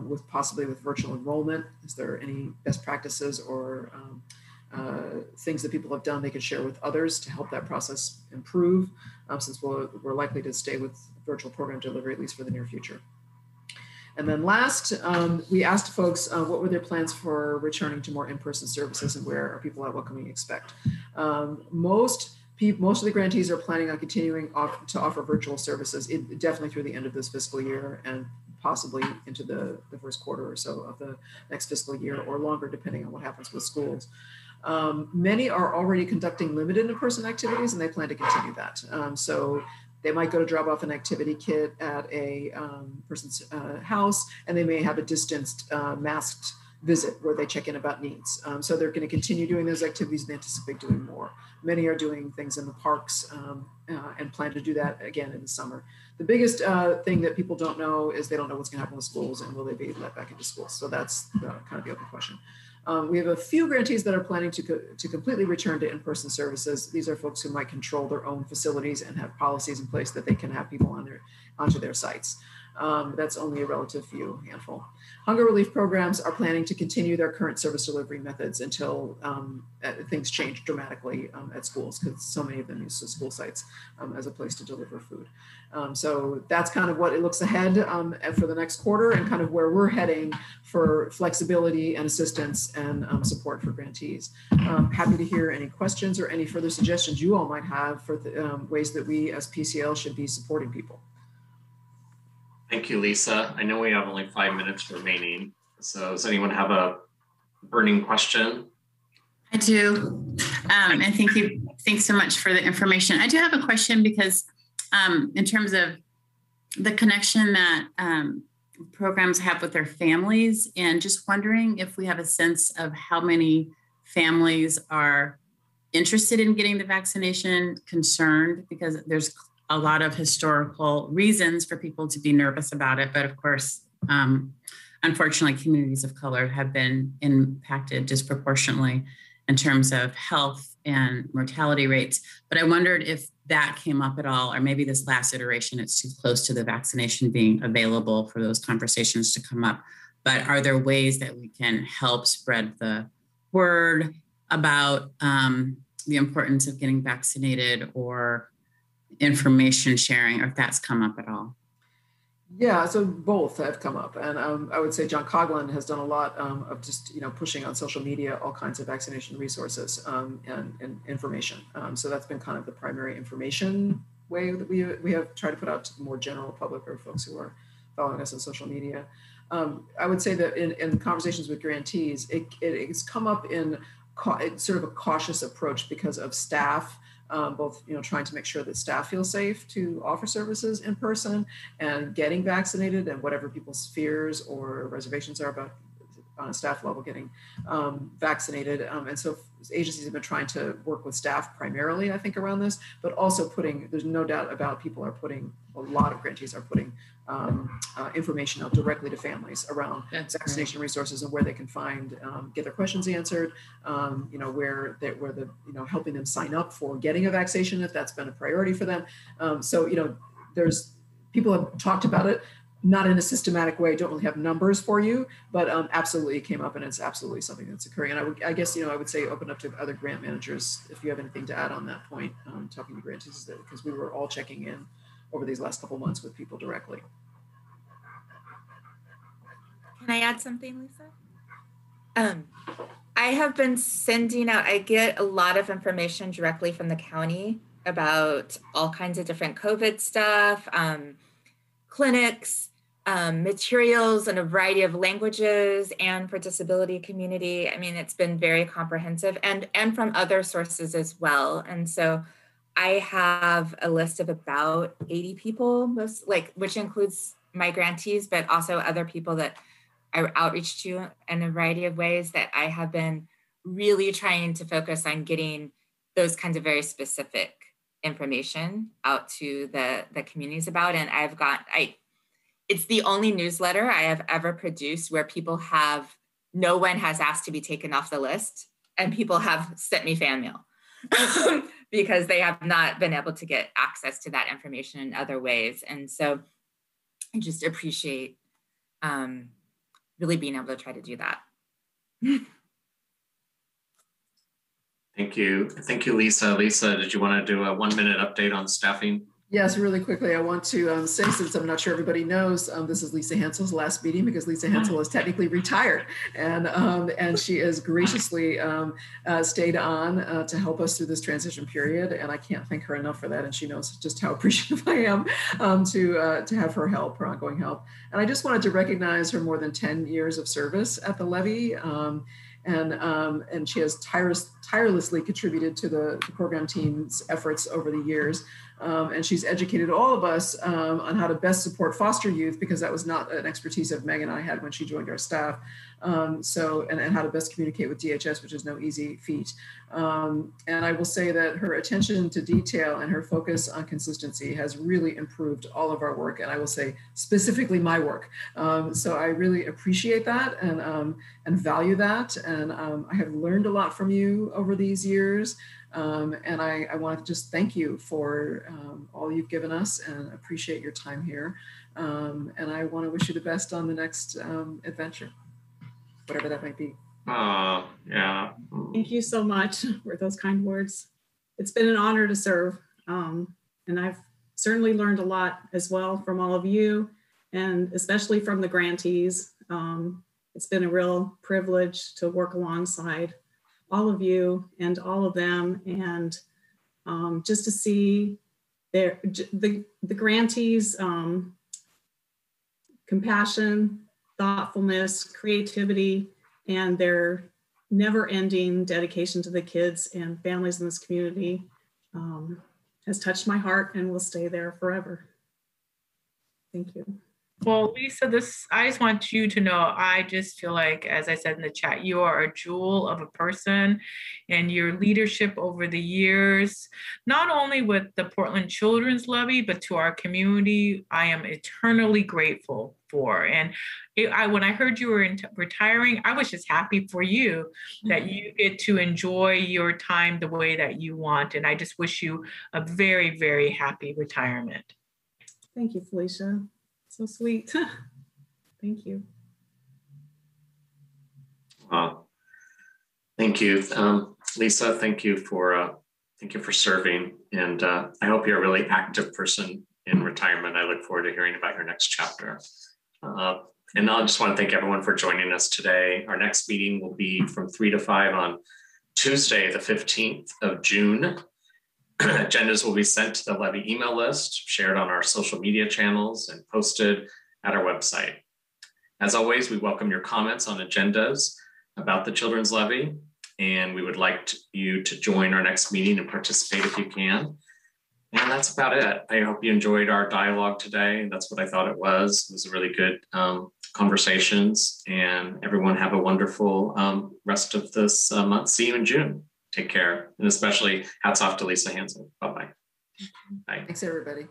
with possibly with virtual enrollment. Is there any best practices or things that people have done they could share with others to help that process improve, since we're likely to stay with virtual program delivery, at least for the near future. And then last, we asked folks what were their plans for returning to more in-person services and where are people at, what can we expect? Most of the grantees are planning on continuing to offer virtual services, definitely through the end of this fiscal year and possibly into the first quarter or so of the next fiscal year or longer, depending on what happens with schools. Many are already conducting limited in-person activities and they plan to continue that. So they might go to drop off an activity kit at a person's house, and they may have a distanced masked visit where they check in about needs. So they're going to continue doing those activities and anticipate doing more. Many are doing things in the parks and plan to do that again in the summer. The biggest thing that people don't know is they don't know what's going to happen with schools and will they be let back into schools. So that's kind of the open question. We have a few grantees that are planning to completely return to in-person services. These are folks who might control their own facilities and have policies in place that they can have people onto their sites. That's only a relative few, handful. Hunger relief programs are planning to continue their current service delivery methods until things change dramatically at schools, because so many of them use the school sites as a place to deliver food. So that's kind of what it looks ahead for the next quarter and kind of where we're heading for flexibility and assistance and support for grantees. Happy to hear any questions or any further suggestions you all might have for the, ways that we as PCL should be supporting people. Thank you, Lisa. I know we have only 5 minutes remaining. So does anyone have a burning question? I do. And thank you. Thanks so much for the information. I do have a question because in terms of the connection that programs have with their families, and just wondering if we have a sense of how many families are interested in getting the vaccination, concerned, because there's a lot of historical reasons for people to be nervous about it. But of course, unfortunately, communities of color have been impacted disproportionately in terms of health and mortality rates. But I wondered if that came up at all, or maybe this last iteration, it's too close to the vaccination being available for those conversations to come up. But are there ways that we can help spread the word about the importance of getting vaccinated, or information sharing, or if that's come up at all? Yeah, so both have come up, and I would say John Coughlin has done a lot of just pushing on social media all kinds of vaccination resources and information. So that's been kind of the primary information way that we have tried to put out to the more general public or folks who are following us on social media. I would say that in conversations with grantees, it's come up in sort of a cautious approach because of staff. Both trying to make sure that staff feel safe to offer services in person and getting vaccinated, and whatever people's fears or reservations are about on a staff level getting vaccinated. And so agencies have been trying to work with staff primarily, I think, around this, but also there's no doubt about a lot of grantees are putting information out directly to families around vaccination resources and where they can find, get their questions answered, where helping them sign up for getting a vaccination if that's been a priority for them. So people have talked about it. not in a systematic way, don't really have numbers for you, but absolutely it came up, and it's absolutely something that's occurring. And I guess, I would say open up to other grant managers if you have anything to add on that point, talking to grantees, because we were all checking in over these last couple months with people directly. Can I add something, Lisa? I have been sending out, I get a lot of information directly from the county about all kinds of different COVID stuff, clinics, materials in a variety of languages, and for disability community. I mean, it's been very comprehensive, and from other sources as well. And so I have a list of about 80 people, which includes my grantees, but also other people that I outreach to in a variety of ways, that I have been really trying to focus on getting those kinds of very specific information out to the communities about. And it's the only newsletter I have ever produced where no one has asked to be taken off the list, and people have sent me fan mail because they have not been able to get access to that information in other ways. And so I just appreciate really being able to try to do that. Thank you. Thank you, Lisa. Lisa, did you want to do a 1-minute update on staffing? Yes, really quickly, I want to say, since I'm not sure everybody knows, this is Lisa Hansel's last meeting, because Lisa Hansel is technically retired, and she has graciously stayed on to help us through this transition period, and I can't thank her enough for that, and she knows just how appreciative I am to have her help, her ongoing help. And I just wanted to recognize her more than 10 years of service at the Levy. And she has tirelessly contributed to the program team's efforts over the years. And she's educated all of us on how to best support foster youth, because that was not an expertise that Meg and I had when she joined our staff. And how to best communicate with DHS, which is no easy feat. And I will say that her attention to detail and her focus on consistency has really improved all of our work. And I will say specifically my work. So I really appreciate that and value that. And I have learned a lot from you over these years. And I want to just thank you for all you've given us, and appreciate your time here. And I want to wish you the best on the next adventure, whatever that might be. Yeah. Thank you so much for those kind words. It's been an honor to serve. And I've certainly learned a lot as well from all of you, and especially from the grantees. It's been a real privilege to work alongside all of you and all of them, and just to see the grantees' compassion, thoughtfulness, creativity, and their never-ending dedication to the kids and families in this community has touched my heart and will stay there forever. Thank you. Well, Lisa, I just want you to know, I just feel like, as I said in the chat, you are a jewel of a person, and your leadership over the years, not only with the Portland Children's Levy, but to our community, I am eternally grateful for. And when I heard you were retiring, I was just happy for you that you get to enjoy your time the way that you want. And I just wish you a very, very happy retirement. Thank you, Felicia. So sweet. Thank you. Thank you, Lisa. Thank you for serving, and I hope you're a really active person in retirement. I look forward to hearing about your next chapter. And I just want to thank everyone for joining us today. Our next meeting will be from 3 to 5 on Tuesday, the 15th of June. Agendas will be sent to the Levy email list, shared on our social media channels, and posted at our website. As always, we welcome your comments on agendas about the Children's Levy, and we would like you to join our next meeting and participate if you can. And that's about it. I hope you enjoyed our dialogue today. That's what I thought it was. It was a really good conversations, and everyone have a wonderful rest of this month. See you in June. Take care. And especially hats off to Lisa Hansel. Bye-bye. Bye. Thanks, everybody.